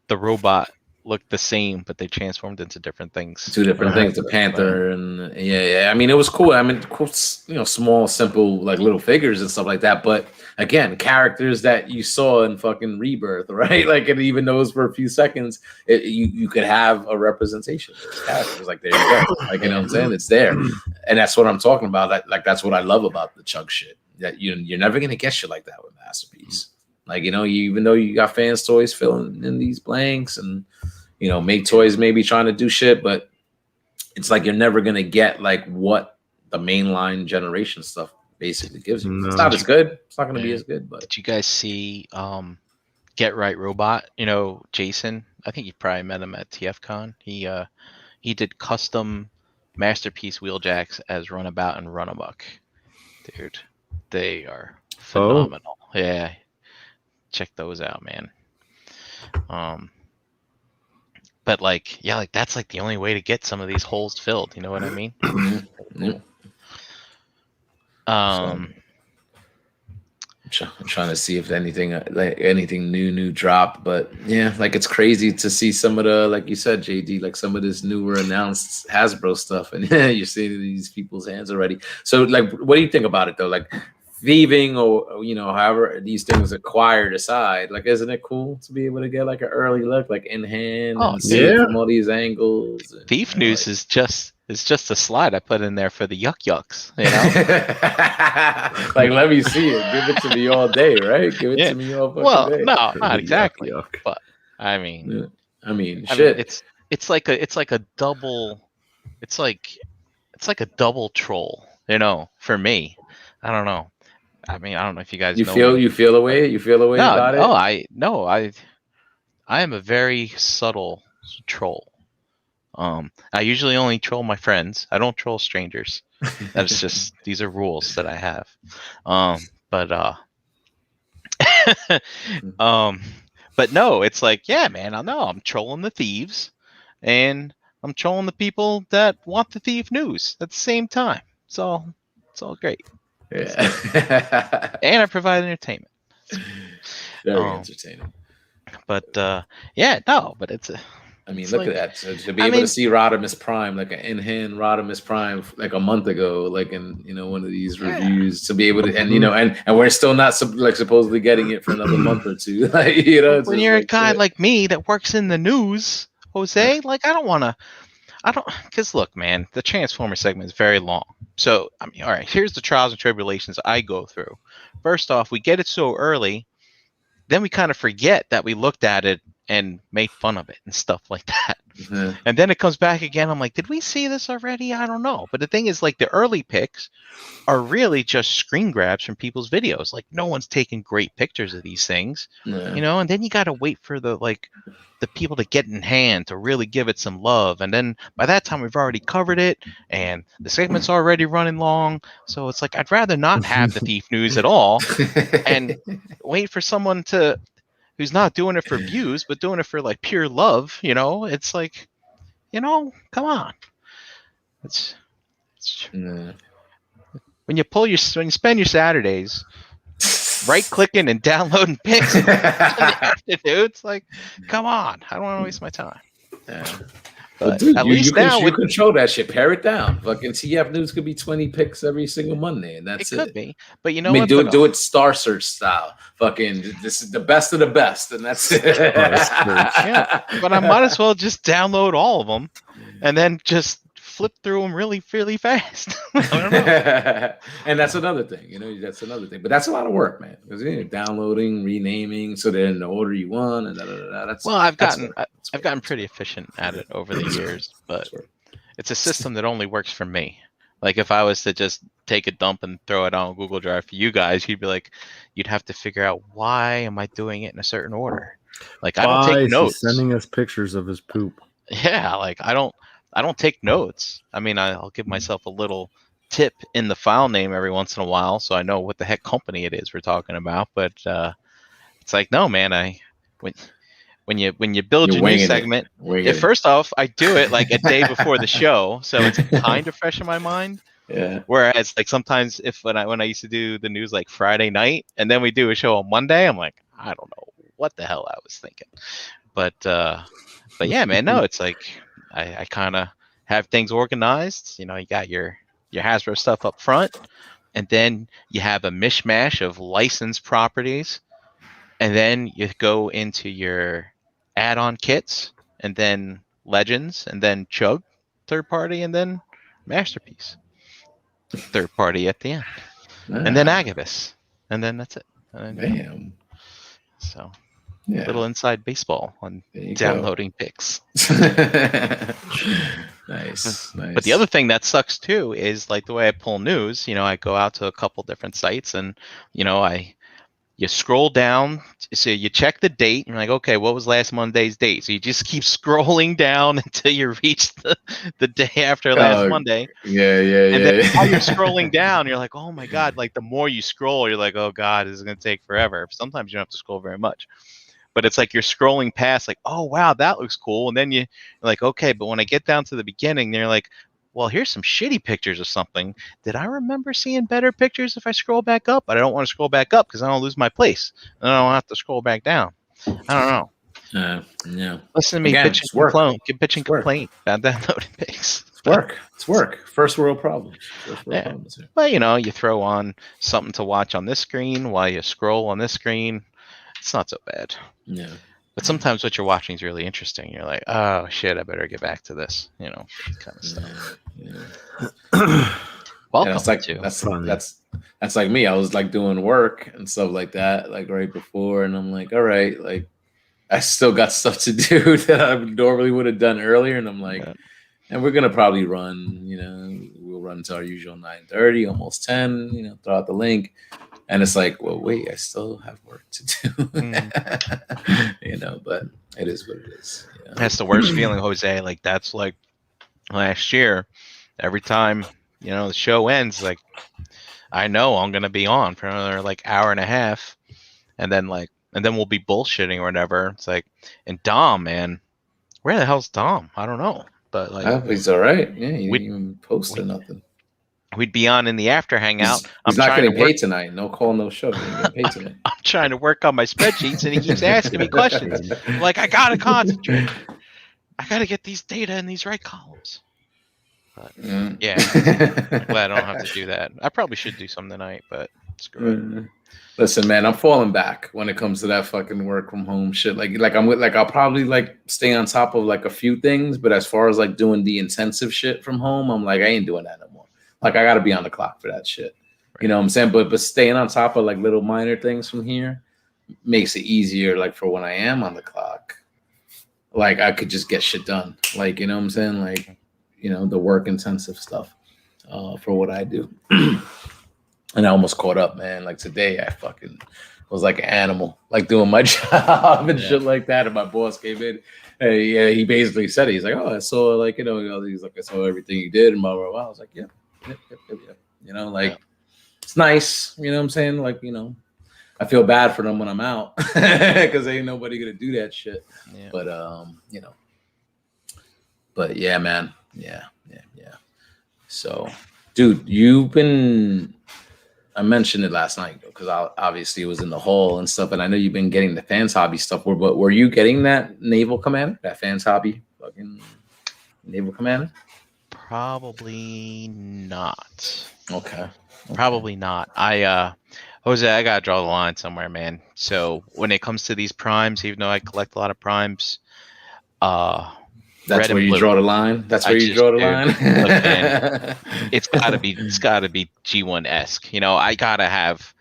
the robot looked the same, but they transformed into different things. 2 different things, the Panther and yeah. I mean, it was cool. I mean, cool, you know, small, simple, like little figures and stuff like that. But again, characters that you saw in fucking Rebirth, right? Like, and even those for a few seconds, you could have a representation of those characters. Like, there you go. Like, you know what I'm saying? It's there, and that's what I'm talking about. Like, that's what I love about the Chug shit. That you're never gonna get shit like that with Masterpiece. Like, you know, even though you got fans toys filling in these blanks and, you know, make toys maybe trying to do shit, but it's like you're never going to get like what the mainline generation stuff basically gives you. No. It's not as good. It's not going to be as good. But did you guys see Get Right Robot? You know, Jason, I think you probably met him at TFCon. He did custom Masterpiece Wheeljacks as Runabout and Runamuck. Dude, they are phenomenal. Oh. Yeah. Check those out, man. But like, yeah, like that's like the only way to get some of these holes filled. You know what I mean? I'm trying to see if anything like anything new dropped, but yeah, like it's crazy to see some of the, like you said, JD, like some of this newer announced Hasbro stuff, and you're seeing it in these people's hands already. So, like, what do you think about it though? Like, thieving or, you know, however these things acquired aside, like, isn't it cool to be able to get like an early look, like in hand, and see it from all these angles? And, Thief News is just a slide I put in there for the yucks, you know. Like, let me see it. Give it to me all day, right? Give it to me all fucking day. No, not exactly. Yuck. But I mean, shit. It's like a double. It's like a double troll, you know. For me, I don't know. I mean, I don't know if you guys know. You feel a way about it? I am a very subtle troll. I usually only troll my friends. I don't troll strangers. That's just, these are rules that I have. But no, it's like, yeah, man, I know I'm trolling the thieves and I'm trolling the people that want the thief news at the same time. It's all great. Yeah. And I provide entertainment. Very entertaining. But yeah, no, but it's I mean, look at that. So to be able to see Rodimus Prime, like an in-hand Rodimus Prime, like a month ago, like in, you know, one of these reviews, to be able to, and you know, and we're still not like supposedly getting it for another month or two. Like, you know, when you're a guy like me that works in the news, Jose, like because look, man, the Transformer segment is very long. So, I mean, all right, here's the trials and tribulations I go through. First off, we get it so early, then we kind of forget that we looked at it and made fun of it and stuff like that. Mm-hmm. And then it comes back again. I'm like, did we see this already? I don't know. But the thing is, like, the early picks are really just screen grabs from people's videos. Like, no one's taking great pictures of these things, you know, and then you got to wait for the people to get in hand to really give it some love. And then by that time, we've already covered it and the segment's already running long. So it's like, I'd rather not have the Thief News at all and wait for someone who's not doing it for views, but doing it for like pure love. It's like, come on. It's Yeah. when you spend your Saturdays right clicking and downloading pics in the afternoon. It's like, come on, I don't want to waste my time. Yeah. But dude, at you least now you control that shit. Pare it down. Fucking TF News could be 20 picks every single Monday, and that's it it. could be. But you know I mean, what? do it Star Search style. Fucking, this is the best of the best, and that's it. Yeah, but I might as well just download all of them, and then just flip through them really fast. I don't know. And that's another thing. That's another thing. But that's a lot of work, man. Because downloading, renaming, so they're in the order you want, and That's Well, I've that's gotten work. I've gotten pretty efficient at it over the years, but it's a system that only works for me. Like if I was to just take a dump and throw it on Google Drive for you guys, you'd have to figure out, why am I doing it in a certain order? Like I don't take notes. Sending us pictures of his poop. Yeah, like I don't take notes. I mean, I'll give myself a little tip in the file name every once in a while, so I know what the heck company it is we're talking about. But it's like, no, man, when you build You're your new winging segment, it. First off, I do it like a day before the show, so it's kind of fresh in my mind. Yeah. Whereas like sometimes when I used to do the news like Friday night, and then we do a show on Monday, I'm like, I don't know what the hell I was thinking. But yeah, man, no, it's like I kind of have things organized. You got your Hasbro stuff up front, and then you have a mishmash of licensed properties, and then you go into your add-on kits, and then Legends, and then Chug, third party, and then Masterpiece, third party at the end, and then Agabus, and then that's it. And then, Damn. So. Yeah. Little inside baseball on downloading pics. Nice. But the other thing that sucks too is like the way I pull news. I go out to a couple different sites, and you scroll down, so you check the date, and you're like, okay, what was last Monday's date? So you just keep scrolling down until you reach the day after last Monday. Yeah. And then while you're scrolling down, you're like, oh my god! Like the more you scroll, you're like, oh god, this is gonna take forever. Sometimes you don't have to scroll very much. But it's like you're scrolling past, like, oh, wow, that looks cool. And then you're like, okay, but when I get down to the beginning, they're like, well, here's some shitty pictures of something. Did I remember seeing better pictures if I scroll back up? But I don't want to scroll back up because I don't lose my place. And I don't have to scroll back down. I don't know. Yeah. Listen to me Again, bitch and complain about downloading pics. It's work. First world problems. Problems here. Well, you throw on something to watch on this screen while you scroll on this screen. It's not so bad. Yeah. But sometimes what you're watching is really interesting. You're like, oh shit, I better get back to this. Kind of stuff. Yeah. Welcome. It's like that's like me. I was like doing work and stuff like that, like right before, and I'm like, all right, like I still got stuff to do that I normally would have done earlier, and I'm like, and we're gonna probably run. We'll run until our usual 9:30, almost 10. Throw out the link. And it's like, well, wait, I still have work to do, but it is what it is. That's the worst feeling, Jose. Like that's like last year, every time, the show ends, like I know I'm going to be on for another like hour and a half. And then we'll be bullshitting or whatever. It's like, and Dom, man, where the hell's Dom? I don't know. But like, he's all right. Yeah. He didn't even post or nothing. We'd be on in the after hangout. He's not getting paid tonight. No call, no show. He's getting paid tonight. I'm trying to work on my spreadsheets, and he keeps asking me questions. I'm like, I gotta concentrate. I gotta get these data in these right columns. But yeah, I'm glad I don't have to do that. I probably should do some tonight, but screw it. Listen, man, I'm falling back when it comes to that fucking work from home shit. I'll probably like stay on top of like a few things, but as far as like doing the intensive shit from home, I'm like, I ain't doing that no more. Like I got to be on the clock for that shit. You know what I'm saying? But staying on top of like little minor things from here makes it easier. Like for when I am on the clock, like I could just get shit done. Like, you know what I'm saying? Like, the work intensive stuff for what I do. And I almost caught up, man. Like today I fucking was like an animal, like doing my job and shit like that. And my boss came in. Hey, he basically said it. He's like, oh, I saw like, he's like, I saw everything you did and blah, blah, blah. I was like, yeah. It's nice. You know what I'm saying? Like, I feel bad for them when I'm out because ain't nobody gonna do that shit. Yeah. But you know, but yeah, man, yeah. So, dude, I mentioned it last night because obviously it was in the hall and stuff, and I know you've been getting the Fans Hobby stuff. But were you getting that Naval Commander, that Fans Hobby fucking Naval Commander? Probably not. Okay. Probably not. Jose, I gotta draw the line somewhere, man. So when it comes to these primes, even though I collect a lot of primes, that's red where and you blue. draw the line. That's where I you just draw the do. line. Look, man, it's gotta be G1-esque. You know, I gotta have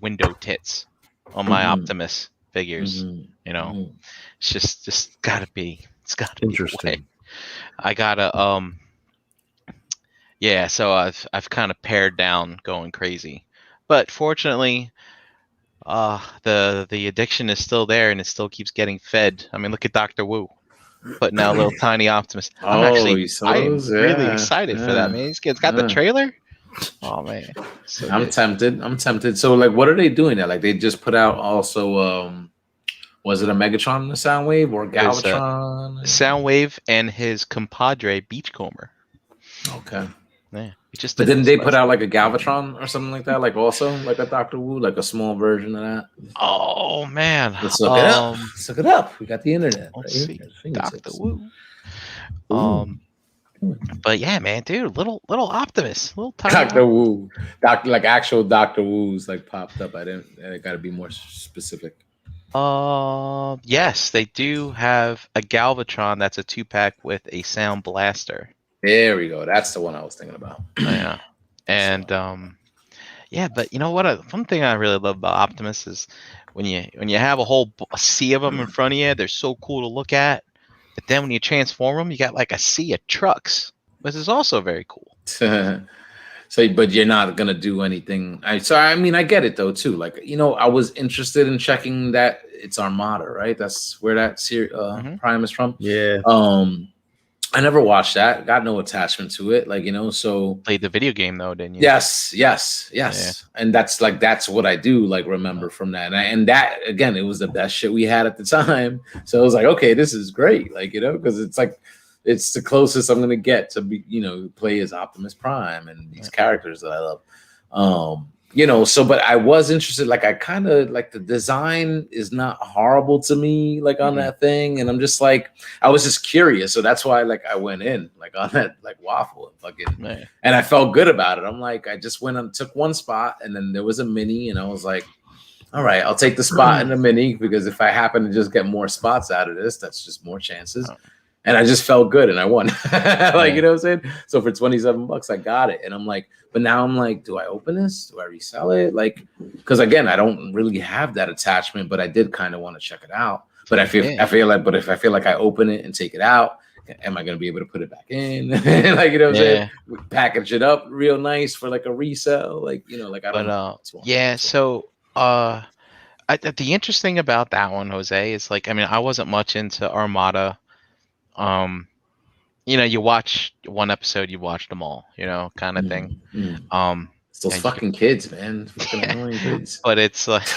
window tits on my Optimus figures. You know, it's just gotta be. It's gotta be the way. Interesting. I gotta yeah, so I've kind of pared down going crazy. But fortunately, the addiction is still there and it still keeps getting fed. I mean, look at Dr. Wu putting out a little tiny Optimus. I am really excited for that, man. He's got the trailer. Oh man. So I'm tempted. So like what are they doing now? Like they just put out also was it a Megatron and a Soundwave or Galvatron? Soundwave and his compadre Beachcomber. Okay. Yeah. But didn't they put out like a Galvatron or something like that? Like also like a Dr. Wu, like a small version of that? Oh man. Let's look it up. Let's look it up. We got the internet. Let's see. Dr. Wu. But yeah, man, dude, little Optimus, little tiny Dr. Wu. Like actual Dr. Wu's like popped up. I gotta be more specific. Yes, they do have a Galvatron that's a 2-pack with a Sound Blaster. There we go. That's the one I was thinking about. Yeah. And yeah, but you know what? One thing I really love about Optimus is when you have a sea of them in front of you, they're so cool to look at. But then when you transform them, you got like a sea of trucks, which is also very cool. So, but you're not gonna do anything. I mean, I get it though too. Like, you know, I was interested in checking that it's Armada, right? That's where that Prime is from. Yeah. I never watched that. Got no attachment to it. Like, you know, so played the video game though, didn't you? Yes. Yeah. And that's what I do like remember from that. And that again, it was the best shit we had at the time. So I was like, okay, this is great. Like, you know, because it's like it's the closest I'm gonna get to be, you know, play as Optimus Prime and these characters that I love. You know, so but I was interested, like I kind of like the design is not horrible to me, like on that thing, and I'm just like I was just curious, so that's why like I went in like on that like waffle and fucking and I felt good about it. I'm like I just went and took one spot, and then there was a mini, and I was like, all right, I'll take the spot in the mini because if I happen to just get more spots out of this, that's just more chances. And I just felt good and I won. Like, you know what I'm saying? So for $27, I got it. And I'm like, but now I'm like, do I open this? Do I resell it? Like, because again, I don't really have that attachment, but I did kind of want to check it out. But I feel like, but if I feel like I open it and take it out, am I going to be able to put it back in? Like, you know what I'm saying? Package it up real nice for like a resale. Like, you know, like I don't know. Yeah. So, the interesting about that one, Jose, is like, I mean, I wasn't much into Armada. You know, you watch one episode, you watch them all, you know, kind of thing. It's those fucking kids, man. Fucking annoying kids. But it's like,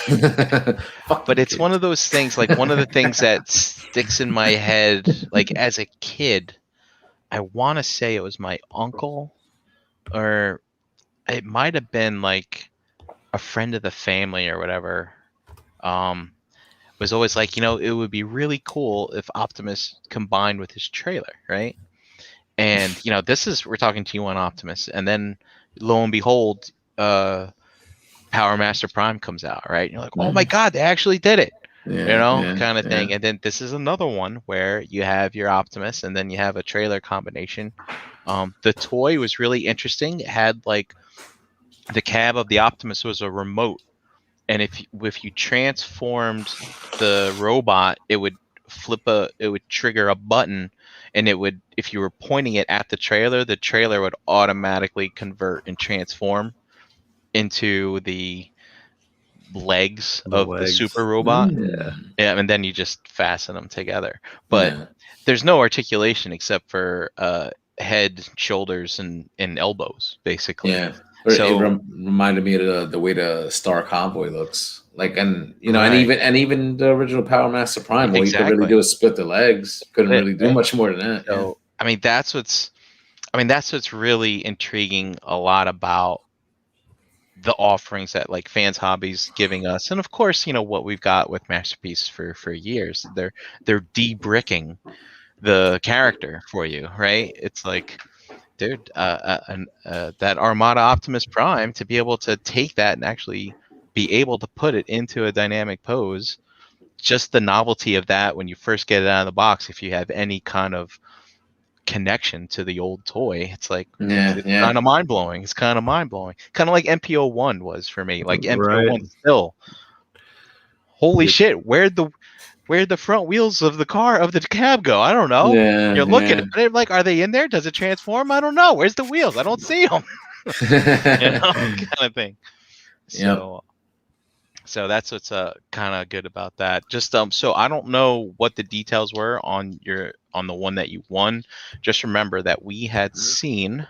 but it's one of those things. Like one of the things that sticks in my head, like as a kid, I want to say it was my uncle, or it might have been like a friend of the family or whatever. Was always like, you know, it would be really cool if Optimus combined with his trailer, right? And you know, we're talking T1 Optimus, and then lo and behold, Power Master Prime comes out, right? And you're like, oh my god, they actually did it, you know, kind of thing. And then this is another one where you have your Optimus, and then you have a trailer combination. The toy was really interesting. It had like the cab of the Optimus was a remote. And if you transformed the robot, it would trigger a button, and it would, if you were pointing it at the trailer would automatically convert and transform into the legs of the super robot. Yeah, and then you just fasten them together. But there's no articulation except for head, shoulders, and elbows, basically. So- it reminded me of the way the Star Convoy looks. Like, and you know, Right. and even the original Power Master Prime, all you could Exactly. really do is split the legs. Couldn't Right, really do right. much more than that. So I mean, that's what's really intriguing a lot about the offerings that like Fans Hobbies giving us, and of course, you know what we've got with Masterpiece for years. They're de-bricking the character for you, right? It's like, dude, that Armada Optimus Prime, to be able to take that and actually be able to put it into a dynamic pose, just the novelty of that when you first get it out of the box, if you have any kind of connection to the old toy, it's like, Yeah, it's yeah. kind of mind blowing. It's kind of mind blowing. Kind of like MPO1 was for me. Like Right. MPO1 still. Holy Yeah. shit! Where'd the front wheels of the cab go? I don't know. Yeah, You're looking at it like, are they in there? Does it transform? I don't know. Where's the wheels? I don't see them. You know, kind of thing. So that's what's kind of good about that. Just so I don't know what the details were on the one that you won. Just remember that we had seen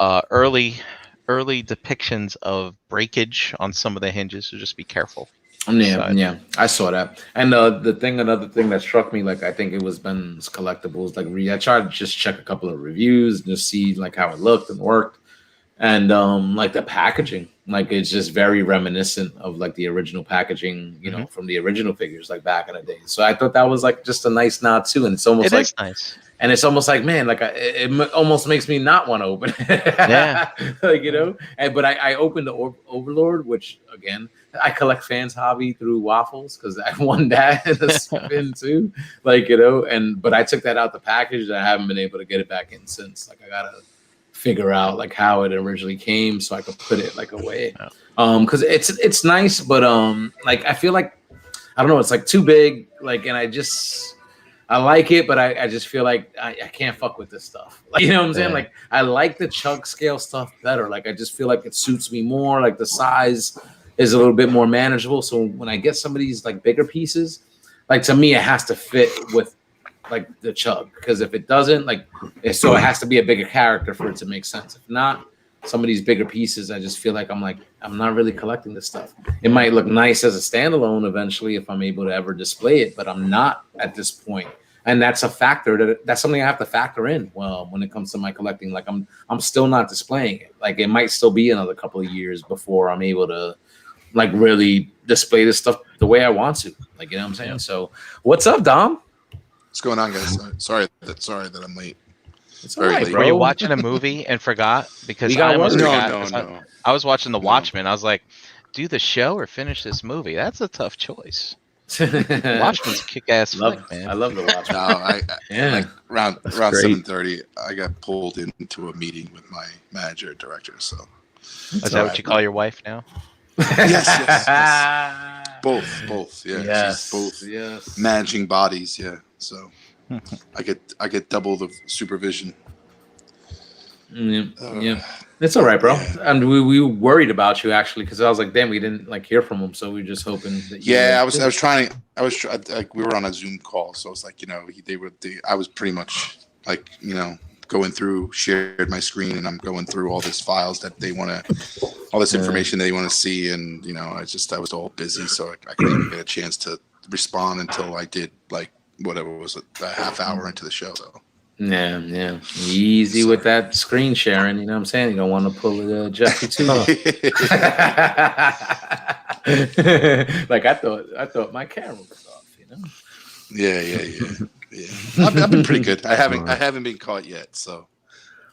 early depictions of breakage on some of the hinges, so just be careful. Yeah, I saw that. And another thing that struck me, like I think it was Ben's Collectibles. Like I tried to just check a couple of reviews and just see like how it looked and worked, and like the packaging, like it's just very reminiscent of like the original packaging, you know, from the original figures like back in the day. So I thought that was like just a nice nod too, and it's almost like nice. And it's almost like, man, like it almost makes me not want to open it. Yeah. Like, you know, but I opened the Overlord, which again, I collect Fans Hobby through Waffles because I won that in the spin too. Like, you know, but I took that out the package and I haven't been able to get it back in since. Like, I gotta figure out like how it originally came so I could put it like away. Because it's nice, but like I feel like I don't know, it's like too big. Like, and I like it, but I just feel like I can't fuck with this stuff. Like, you know what I'm saying? Yeah. Like, I like the chug scale stuff better. Like, I just feel like it suits me more. Like, the size is a little bit more manageable. So when I get some of these like bigger pieces, like to me, it has to fit with like the chug. Because if it doesn't, like, it has to be a bigger character for it to make sense. If not, some of these bigger pieces, I just feel like I'm not really collecting this stuff. It might look nice as a standalone eventually if I'm able to ever display it, but I'm not at this point. And that's a factor that's something I have to factor in. Well, when it comes to my collecting, like I'm still not displaying it. Like it might still be another couple of years before I'm able to like really display this stuff the way I want to. Like, you know what I'm saying? So what's up, Dom? What's going on, guys? Sorry that I'm late. It's all right, Were you watching a movie and forgot? Because I almost forgot. No. I was watching The Watchmen. I was like, do the show or finish this movie? That's a tough choice. Watchmen's a kick-ass flick, man. I love the Watchmen. No, like around great. 7:30, I got pulled into a meeting with my manager and director. So Is that what you call your wife now? yes. Both. Yeah, Yes. she's both Yes. managing bodies. Yeah, so I get double the supervision. Yeah. It's all right, bro. Yeah. And we worried about you actually because I was like, damn, we didn't like hear from him, so we were just hoping that. Yeah, we were on a Zoom call, so it's like, you know, I was pretty much like, you know, going through, shared my screen, and I'm going through all these files that they want to, all this information they want to see, and you know, I was all busy, so I couldn't even get a chance to respond until I did like whatever was a half hour into the show. So. Yeah. Easy with that screen sharing, you know what I'm saying? You don't want to pull a Jeffrey too. Like I thought my camera was off, you know? Yeah. I've been pretty good. I haven't been caught yet, so,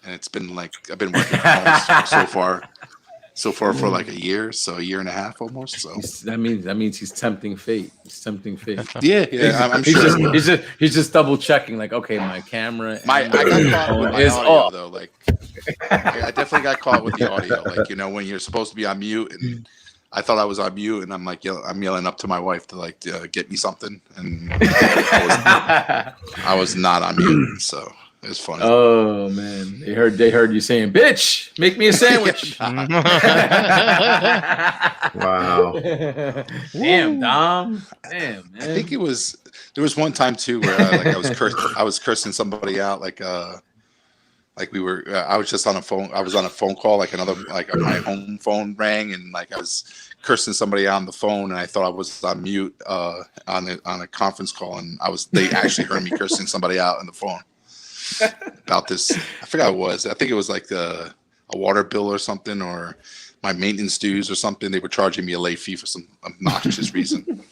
and it's been like I've been working from home so far for like a year and a half almost. So that means he's tempting fate. He's tempting fate. Yeah. I'm sure. He's just double checking. Like, okay, my camera. I got caught with my is audio off. though. Like, I definitely got caught with the audio. Like, you know, when you're supposed to be on mute, and I thought I was on mute, and I'm like, I'm yelling up to my wife to like get me something, and I was not on mute, so. It was funny. Oh man, they heard you saying, "Bitch, make me a sandwich." Wow. Damn, Dom. Damn, man. I think there was one time too where I was cursing somebody out, like like we were. I was just on a phone. I was on a phone call, like my home phone rang, and like I was cursing somebody out on the phone, and I thought I was on mute on a conference call, and they actually heard me cursing somebody out on the phone about this. I forgot what it was. I think it was like a water bill or something, or my maintenance dues or something. They were charging me a late fee for some obnoxious reason.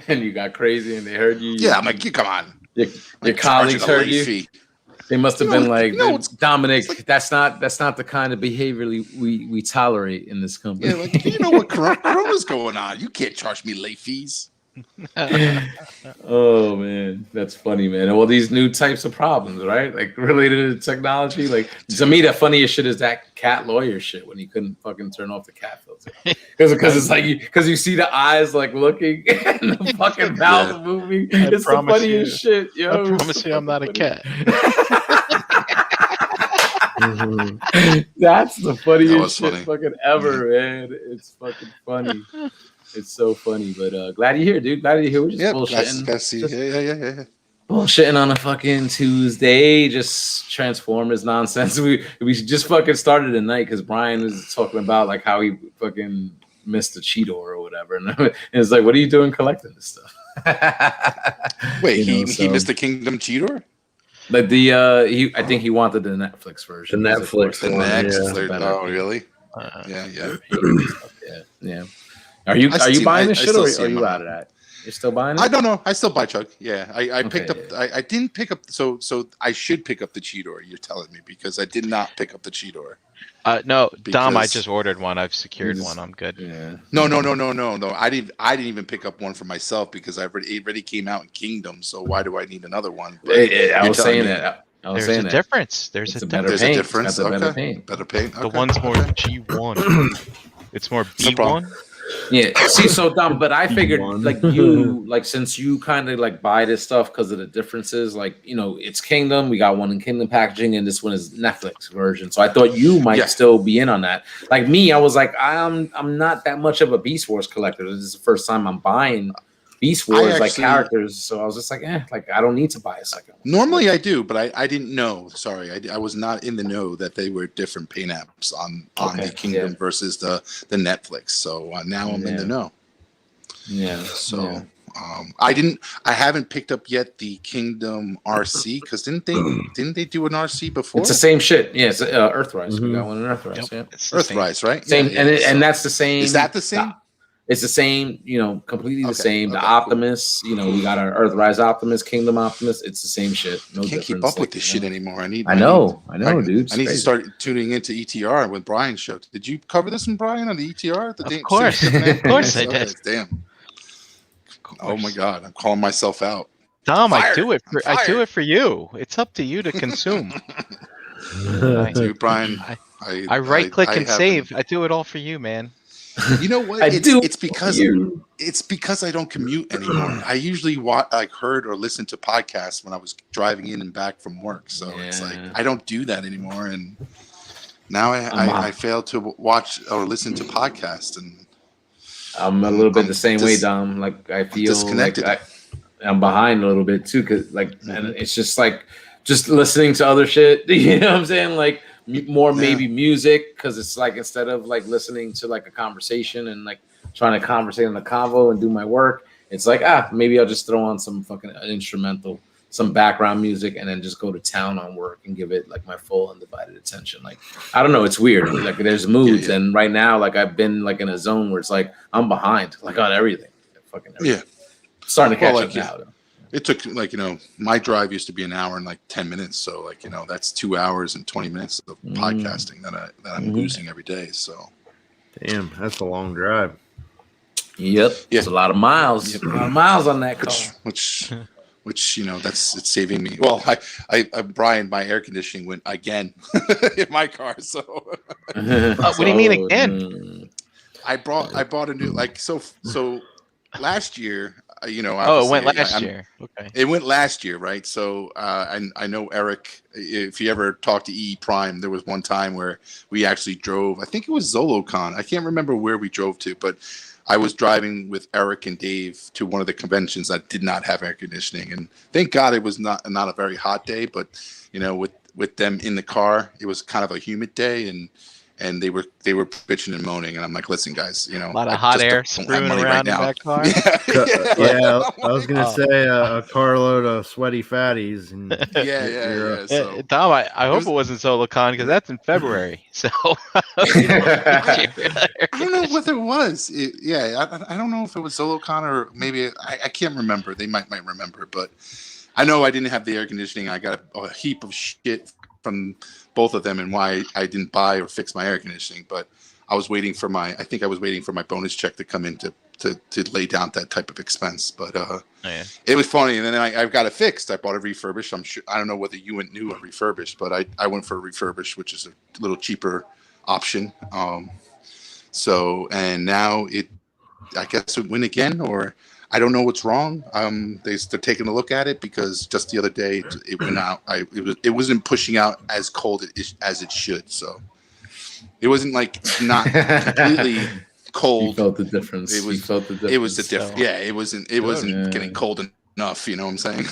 And you got crazy, and they heard you. Yeah, I'm like, come on. Your colleagues heard you. Fee. They must have been like, Dominic, like, that's not the kind of behavior we tolerate in this company. Yeah, like, you know what Corona's going on. You can't charge me late fees. Oh man, that's funny, man. And all these new types of problems, right? Like related to technology. Like to me, the funniest shit is that cat lawyer shit when he couldn't fucking turn off the cat filter because it's like because you see the eyes like looking and the fucking mouth moving. It's the funniest shit, yo. I promise you, I'm not a cat. That's the funniest shit funny. fucking ever, man. It's fucking funny. It's so funny, but glad you're here, dude. Glad you're here. We're just bullshitting. Yeah. Bullshitting on a fucking Tuesday, just Transformers nonsense. We just fucking started tonight because Brian was talking about like how he fucking missed the Cheetor or whatever, and it's like, what are you doing collecting this stuff? Wait, he missed the Kingdom Cheetor? Like I think he wanted the Netflix version. The Netflix The one, next. yeah. Oh, really? Yeah. Are you buying this shit or are you out of that? You're still buying it? I don't know. I still buy Chuck. Yeah, I Okay, picked up. yeah. I didn't pick up. So I should pick up the Cheetor. You're telling me because I did not pick up the Cheetor. No, Dom, I Because- just ordered one. I've secured one. I'm good. Yeah. No. I didn't even pick up one for myself because it already came out in Kingdom. So why do I need another one? But I you're was telling saying me that. I was There's saying a that. difference. There's It's a a better difference. There's a paint. difference. It's got the better Okay. paint. Better paint. The Okay. one's more G1. It's more No problem. B1. Yeah, see, so dumb, but I figured One. like since you kind of like buy this stuff because of the differences, like it's Kingdom, we got one in Kingdom packaging, and this one is Netflix version. So I thought you might still be in on that. Like me, I was like, I'm not that much of a Beast Wars collector. This is the first time I'm buying Beast Wars like characters, so I was just like, I don't need to buy a second one. Normally I do, but I didn't know. Sorry, I was not in the know that they were different paint apps on the Kingdom versus the Netflix. So now I'm in the know. Yeah. So I haven't picked up yet the Kingdom RC because didn't they do an RC before? It's the same shit. Yeah, it's Earthrise. We got one in Earthrise. Yep. Yeah. It's the same. Earthrise, right? Same, Yeah, and that's the same. Is that the same? It's the same, completely the Okay, same. The okay, Optimus, we got our Earthrise Optimus, Kingdom Optimus. It's the same shit. No Can't keep difference. up with this shit anymore. I know, dude. It's I need to crazy. start tuning into ETR with Brian's show. Did you cover this one, Brian, on the ETR? Of course. Of course I did. Damn. Oh my God, I'm calling myself out. Dom, I Fired. do it. I'm I do fired. it for you. It's up to you to consume. Dude, Brian, I right click and haven't- save. I do it all for you, man. You know what? It's because I don't commute anymore. I usually heard or listened to podcasts when I was driving in and back from work. So it's like I don't do that anymore, and now I fail to watch or listen to podcasts. And I'm a little bit the same way, Dom. Like I feel disconnected. like I'm behind a little bit too, because and it's just like just listening to other shit. You know what I'm saying? Like more maybe music, because it's like instead of like listening to like a conversation and like trying to conversate on the convo and do my work, it's like maybe I'll just throw on some fucking instrumental, some background music, and then just go to town on work and give it like my full undivided attention. Like I don't know, it's weird. Like there's moods, and right now like I've been like in a zone where it's like I'm behind like on everything. Fucking everything. Starting to catch up now. Though. It took my drive used to be an hour and like 10 minutes. So that's 2 hours and 20 minutes of podcasting that I'm losing every day. So damn, that's a long drive. Yep. Yeah. It's a lot of miles. A lot of miles on that car. Which it's saving me. Well, I Brian, my air conditioning went again in my car. So What do you mean again? I bought a new so last year. Oh, it went last year. Okay. It went last year, right? So I know Eric. If you ever talked to E Prime, there was one time where we actually drove. I think it was ZoloCon. I can't remember where we drove to, but I was driving with Eric and Dave to one of the conventions that did not have air conditioning, and thank God it was not a very hot day. But with them in the car. It was kind of a humid day, and they were bitching and moaning, and I'm like, listen, guys, A lot of hot air screwing around in that car. Yeah, I was gonna Oh. say a carload of sweaty fatties. And yeah. So Tom, I hope it wasn't SoloCon because that's in February. So I I don't know what it was. I don't know if it was SoloCon or maybe I can't remember. They might remember, but I know I didn't have the air conditioning. I got a heap of shit from both of them and why I didn't buy or fix my air conditioning. But I was waiting for my bonus check to come in to lay down that type of expense. But it was funny. And then I got it fixed. I bought it refurbished. I'm sure, I don't know whether you went new or refurbished, but I went for a refurbished, which is a little cheaper option. So, and now I guess it went again, or I don't know what's wrong. They're taking a look at it because just the other day it went out. It wasn't pushing out as cold as it should. So it wasn't like not completely cold. You felt the difference. It was the difference. It was the difference. So- Yeah, it wasn't getting cold enough. You know what I'm saying?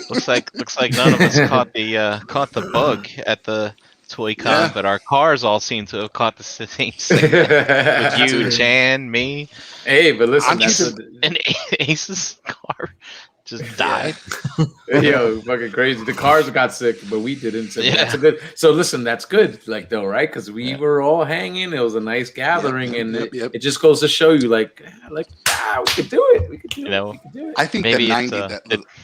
looks like none of us caught the bug at the Toy Con, Yeah. but our cars all seem to have caught the same thing. With you, Chan, me, Hey, but listen, I'm that's keeping- and Ace's car just died. yo, fucking crazy. The cars got sick, but we didn't. So Yeah. that's a good. So listen, that's good. Like though, right? Because we were all hanging. It was a nice gathering, and Yep. it just goes to show you, we could do it. We could do You it. know, We could do it. I think Maybe that it's,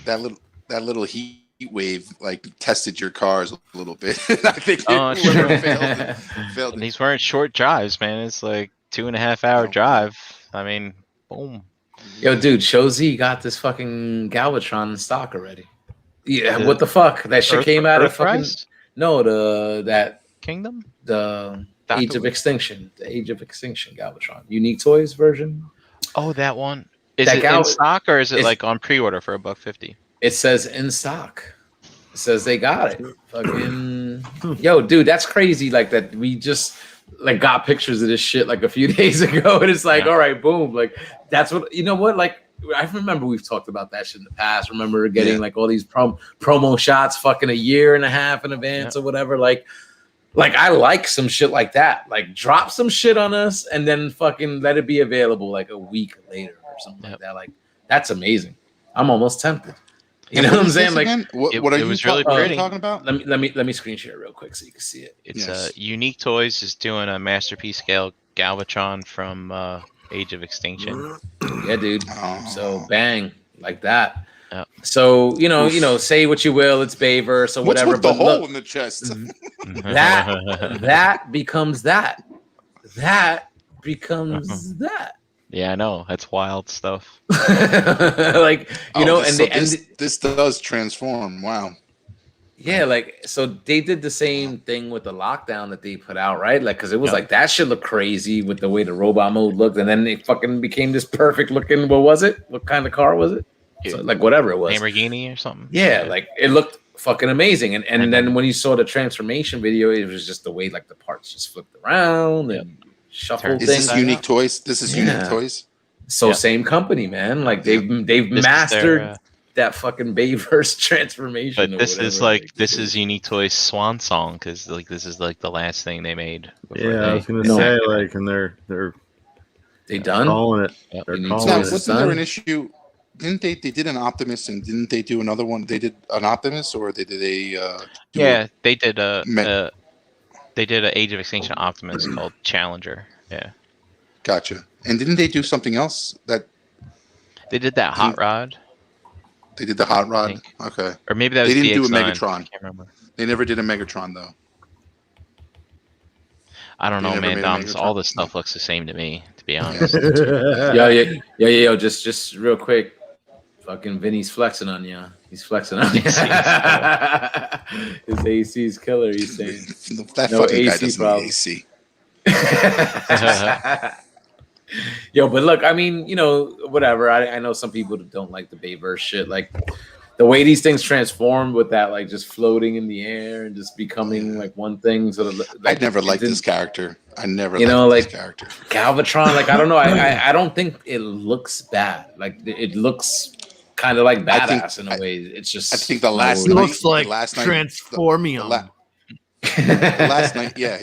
90 that little heat wave like tested your cars a little bit. I think Oh, whoever sure. failed And it. these weren't short drives, man. It's like 2.5 hour No. drive. I mean, boom. Yo, dude, Shozi got this fucking Galvatron in stock already. Yeah, The what the fuck? That shit came out of fucking Earthrise Kingdom. the Dr. Age of Who. Extinction, Galvatron, Unique Toys version. Oh, that one. Is That it Gal- in stock or is it is- like on pre-order for $150? It says in stock. It says they got it. Fucking yo, dude, that's crazy. Like that, we just like got pictures of this shit like a few days ago, and it's like, Yeah. all right, boom. Like that's what you know. What like I remember we've talked about that shit in the past. Remember getting Yeah. like all these promo shots, fucking a year and a half in advance or whatever. Like I like some shit like that. Like drop some shit on us and then fucking let it be available like a week later or something like that. Like that's amazing. I'm almost tempted. You know And what I'm is saying? this Like again? What it are you was really pretty. talking about? let me screen share real quick so you can see it. It's Yes. Unique Toys is doing a masterpiece scale Galvatron from Age of Extinction. Yeah, dude. Oh. So bang, like that. Yep. So you know, say what you will, it's Bayverse or What's whatever. with the But hole look, in the chest? that becomes that. That becomes that. Yeah, I know. That's wild stuff. Like you know, and this does transform. Wow. yeah, like so they did the same thing with the lockdown that they put out, right? Like because it was Yeah. like that shit looked crazy with the way the robot mode looked, and then it fucking became this perfect looking. What was it? What kind of car was it? So, like whatever it was. Lamborghini or something. Yeah, like it looked fucking amazing. And then when you saw the transformation video, it was just the way like the parts just flipped around and shuffled Is things. this Unique Toys? This is Yeah. Unique Toys. So Yeah. same company, man. Like they've This is mastered their, that fucking Bayverse transformation. but or this is whatever. like this is Unique Toys' swan song because like this is like the last thing they made. before Yeah, I they- was gonna No. say like, and they're they done. calling it. Yep. They're You need calling Now, Toys it. is wasn't there done. an issue? Didn't they did an Optimus and didn't they do another one? They did an Optimus or they did a do Yeah, they did Me- they did a Age of Extinction Optimus called Challenger. Yeah, Gotcha. And didn't they do something else that they did that hot rod, they did the hot rod? think. Okay. or maybe that was They didn't do a DX9. Megatron. I can't remember. They never did a Megatron though. I don't They know, never man. made a Dom, Megatron? all this stuff looks the same to me, to be honest. Yo, just real quick. Fucking Vinny's flexing on you. He's flexing on you. His AC's killer, he's saying. That No fucking guy AC doesn't problem. need AC. Yo, but look, I mean, you know, whatever. I know some people that don't like the Bayverse shit. Like the way these things transform with that, like just floating in the air and just becoming like one thing. So that, I never it liked didn't- this character. I never You liked know, this like- character. Galvatron. Like I don't know. I don't think it looks bad. Like it looks kind of like I think- badass in a way. It's just I think the last He night, looks like the last night, Transformium. The last night, yeah.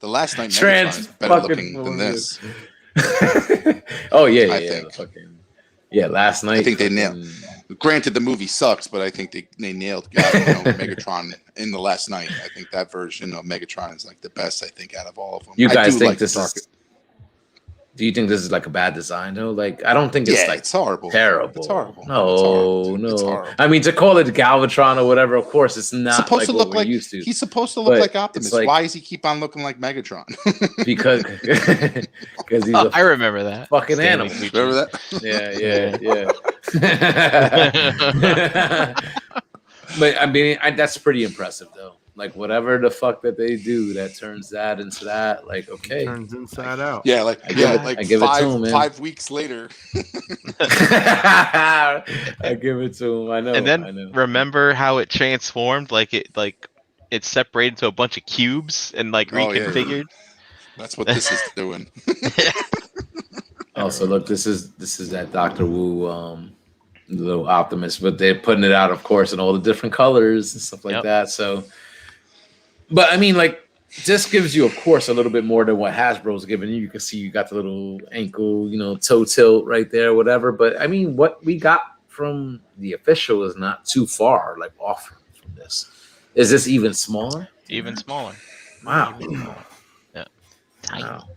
The last night Megatron is better looking than this. Oh yeah, I yeah. think. Last night. I think they nailed. Granted, the movie sucks, but I think they nailed Megatron in the last night. I think that version of Megatron is like the best. I think out of all of them. You guys do think like this is? Do you think this is like a bad design though? Like I don't think it's like it's horrible. terrible. It's horrible. No, It's horrible. no. It's horrible. I mean, to call it Galvatron or whatever, of course, it's not supposed like to what look we're like used to. he's supposed to look But like Optimus. it's like- Why does he keep on looking like Megatron? because he's a I remember that. fucking Stanley animal. Tucci. Remember that? Yeah. But I mean, that's pretty impressive though. Like whatever the fuck that they do, that turns that into that. Like okay, Turns inside out. Yeah, like I give it to him, man. 5 weeks later. I give it to him. I know. And I then know. remember how it transformed? Like it separated into a bunch of cubes and like Oh, yeah. reconfigured. That's what this is doing. Oh, so look, this is that Doctor Wu little Optimus, but they're putting it out, of course, in all the different colors and stuff like Yep. that. So, but I mean, like, this gives you, of course, a little bit more than what Hasbro's giving you. You can see you got the little ankle, toe tilt right there, whatever. But I mean, what we got from the official is not too far, like, off from this. Is this even smaller? Even smaller. Wow. Tiny. Wow.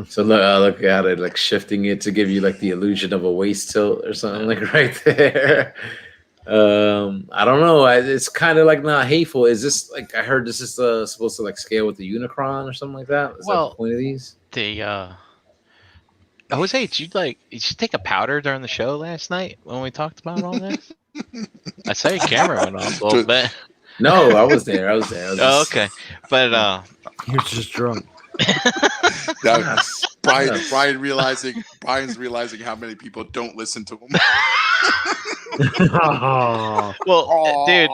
So look at it, like shifting it to give you like the illusion of a waist tilt or something like right there. I don't know. It's kind of like not hateful. Is this like I heard this is supposed to like scale with the Unicron or something like that? Is that Well, the point of these? Jose, did you take a powder during the show last night when we talked about all this? I saw your camera went off a little bit. No, I was there. I was Oh, okay. But You're just drunk. Now, Brian's realizing how many people don't listen to him. Oh, well, dude,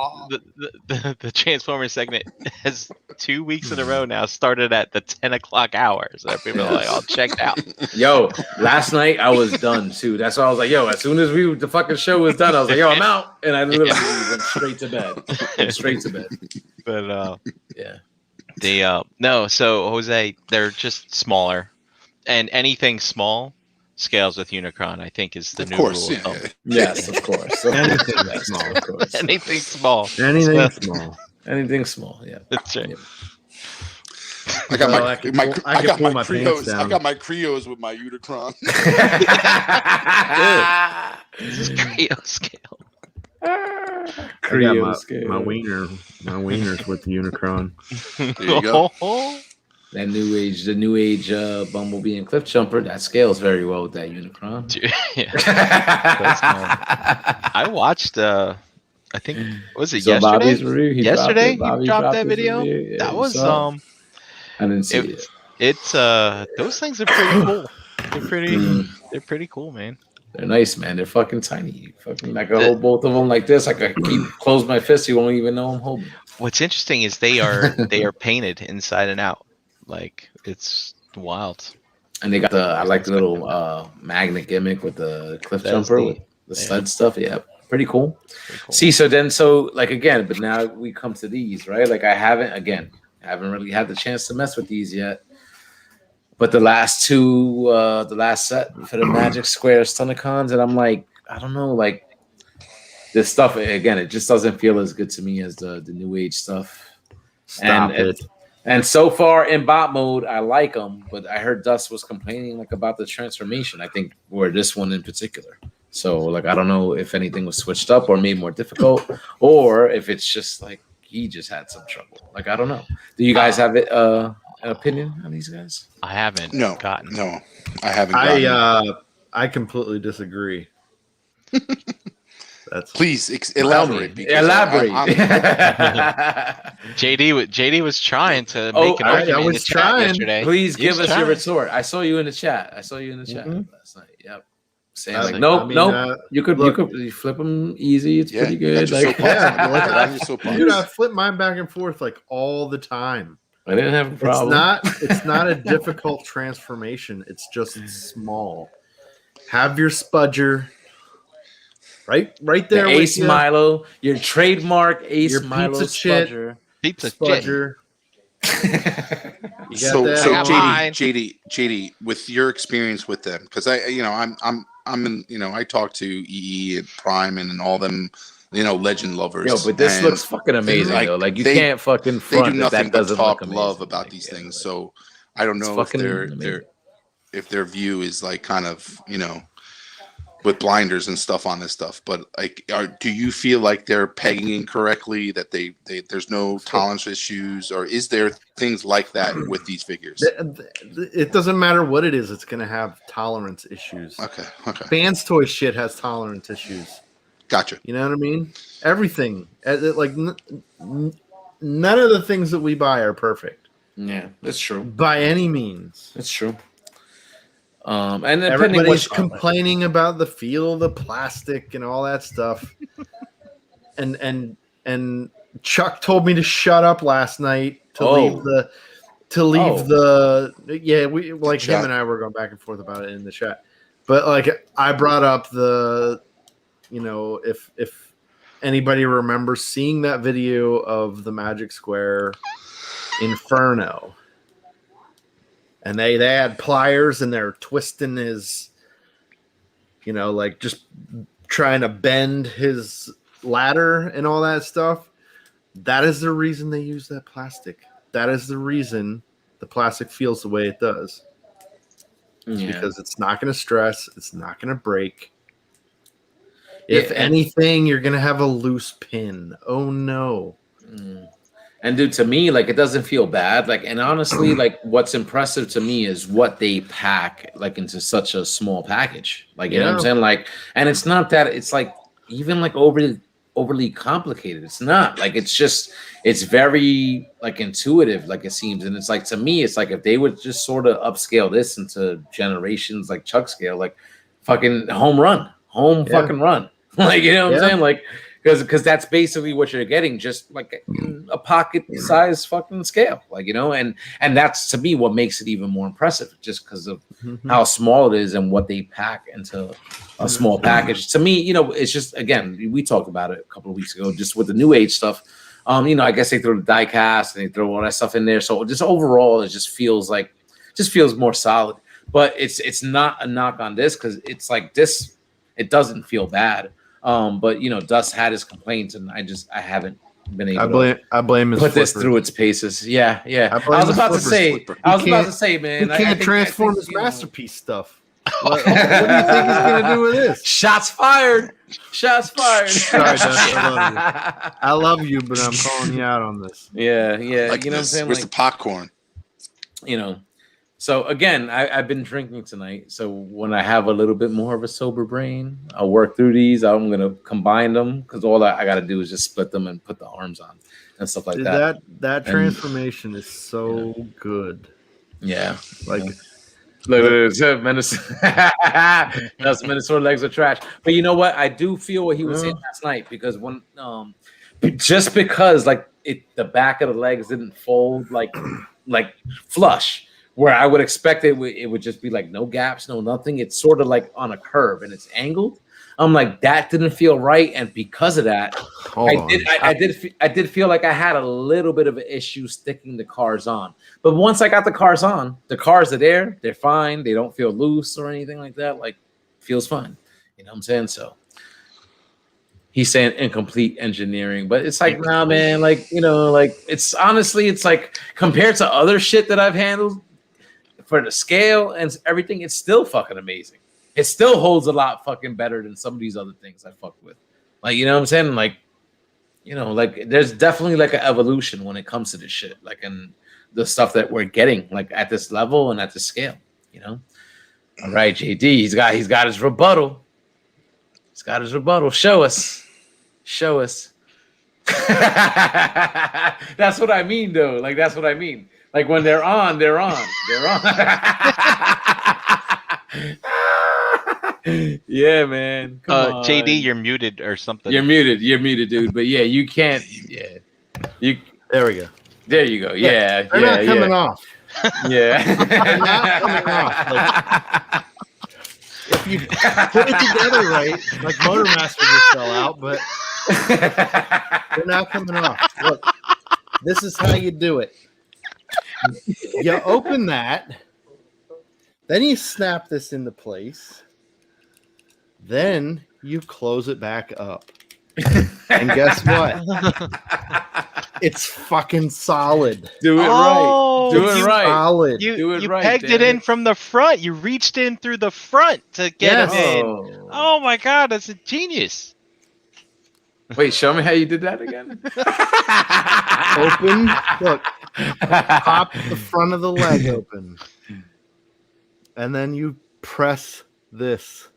the Transformers segment has 2 weeks in a row now started at the 10 o'clock hour. So people are like, "I'll check out." Yo, last night I was done too. That's why I was like, yo, as soon as the fucking show was done, I was like, yo, I'm out. And I literally went straight to bed. But Yeah. no, so Jose, they're just smaller, and anything small scales with Unicron. I think is the Of new course, rule. yeah. Yes, of course. Anything Yes, small. of course. Anything small. anything small. Anything small, yeah. That's right. Yep. I got Well, my I can my pull- I I can got pull my my pants Creos. I down. got my Creos with my Unicron. This is Creo scale. I got Creo scale. my wieners with the Unicron. There you go. That the new age Bumblebee and Cliff Jumper, that scales very well with that Unicron. Dude, yeah. I watched. I think was it So yesterday? Bobby's review, he Yesterday, dropped it. Bobby he dropped that his video. review. Yeah, That you was saw it? I didn't see it. It's those things are pretty cool. They're pretty cool, man. They're nice, man. They're fucking tiny. Fucking, I can hold both of them like this. I can close my fist. You won't even know I'm holding. What's interesting is they are painted inside and out. Like it's wild. And they got I like the little magnet gimmick with the Cliff That is Jumper neat. with the Yeah. sled stuff. Yeah, pretty cool. Pretty cool. See, so like again, but now we come to these, right? Like I haven't really had the chance to mess with these yet. But the last set for the Magic Square Stunticons, and I'm like, I don't know, like this stuff again, it just doesn't feel as good to me as the new age stuff. Stop And it. And so far in bot mode, I like them, but I heard Dust was complaining like about the transformation. I think where this one in particular. So like I don't know if anything was switched up or made more difficult, or if it's just like he just had some trouble. Like I don't know. Do you guys have an opinion on these guys? I haven't gotten. No, I haven't. Gotten I completely disagree. That's Please elaborate. because Elaborate. JD was trying to Oh, make an I argument in was the chat trying. yesterday. Please He give was us your trying. retort. I saw you in the chat. last night. Yep. Saying like, I nope, mean, nope. You could look- you flip them easy. It's pretty good. that's your Like, soapbox. Yeah, like, Get on your soapbox. dude, I flip mine back and forth like all the time. I didn't have a problem. It's not a difficult transformation. It's just small. Have your spudger right The there. Ace with you. Milo, your trademark Ace Your Milo pizza chit. spudger. Pizza J. Spudger. You got So, that? so I got mine. JD, with your experience with them, because I'm in, I talk to EE and Prime and all them, legend lovers. Yo, but this and looks fucking amazing like, though. Like you they- can't fucking they front do that nothing that but doesn't talk look love amazing. about Like, these yeah, things. like, So I don't it's know if fucking they're amazing. if their view is like kind of with blinders and stuff on this stuff, but like, do you feel like they're pegging incorrectly, that they there's no tolerance issues, or is there things like that with these figures? It doesn't matter what it is; it's going to have tolerance issues. Okay. Fans toy shit has tolerance issues. Gotcha. You know what I mean? Everything, like none of the things that we buy are perfect Yeah, that's true. by any means. That's true. And depending Everybody's what complaining about the feel of the plastic and all that stuff. and Chuck told me to shut up last night to leave the we like chat. him and I were going back and forth about it in the chat. But like I brought up the if anybody remembers seeing that video of the Magic Square Inferno. And they had pliers and they're twisting his, like just trying to bend his ladder and all that stuff. That is the reason they use that plastic. That is the reason the plastic feels the way it does. Because it's not going to stress. It's not going to break. If anything, you're going to have a loose pin. Oh, no. And dude, to me, like, it doesn't feel bad. Like, and honestly, like, what's impressive to me is what they pack, like, into such a small package. Like, you know what I'm saying? Like, and it's not that it's like even like overly complicated. It's not like it's very like intuitive, like it seems. And it's like, to me, it's like if they would just sort of upscale this into generations, like Chuck scale, like fucking home run, fucking run. Like, you know what I'm saying? Like, because that's basically what you're getting, just like a pocket size fucking scale, like, and that's to me what makes it even more impressive, just because of how small it is and what they pack into a small package. To me, it's just, again, we talked about it a couple of weeks ago, just with the new age stuff. I guess they throw the die cast and they throw all that stuff in there, so just overall it just feels more solid. But it's not a knock on this, because it's like this, it doesn't feel bad. But Dust had his complaints, and I haven't been able I blame his put this flipper. through its paces. Yeah. I I was about to say, man, he can't transform his you know, masterpiece stuff. What do you think he's gonna do with this? Shots fired. Sorry, Dust, I love you, but I'm calling you out on this. Yeah. Like, You know what I'm saying? Where's Like, the popcorn? So again, I've been drinking tonight. So when I have a little bit more of a sober brain, I'll work through these. I'm gonna combine them, because all I got to do is just split them and put the arms on and stuff like that. That transformation is so good. Yeah, Like, look at this, Minnesota. Minnesota legs are trash. But you know what? I do feel what he was saying last night, because when just because like the back of the legs didn't fold like flush, where I would expect it would just be like no gaps, no nothing. It's sort of like on a curve and it's angled. I'm like, that didn't feel right, and because of that, I did feel like I had a little bit of an issue sticking the cars on. But once I got the cars on, the cars are there, they're fine, they don't feel loose or anything like that. Like, feels fine. You know what I'm saying? So he's saying incomplete engineering, but it's like, nah, man, like, like it's honestly, it's like compared to other shit that I've handled for the scale and everything, it's still fucking amazing. It still holds a lot fucking better than some of these other things I fuck with. Like, you know what I'm saying? Like, like there's definitely like an evolution when it comes to this shit. Like, in the stuff that we're getting, like at this level and at this scale, All right, JD, he's got his rebuttal. He's got his rebuttal. Show us. That's what I mean, though. Like, that's what I mean. Like, when they're on. Yeah, man. Come on. JD, you're muted or something. You're muted, dude. But yeah, you can't. Yeah, there we go. There you go. Yeah, They're not coming off. Yeah, They're not coming off. Like, if you put it together right, like Motormaster just fell out, but they're not coming off. Look, This is how you do it. You open that, then you snap this into place, then you close it back up. And guess what? It's fucking solid. Do it Oh, right. Do it you- right. Solid. You, Do it you right, pegged it damn in it. from the front. You reached in through the front to get Yes. it in. Oh. Oh my god, that's a genius. Wait, show me how you did that again. Open. Look, pop the front of the leg open. And then you press this.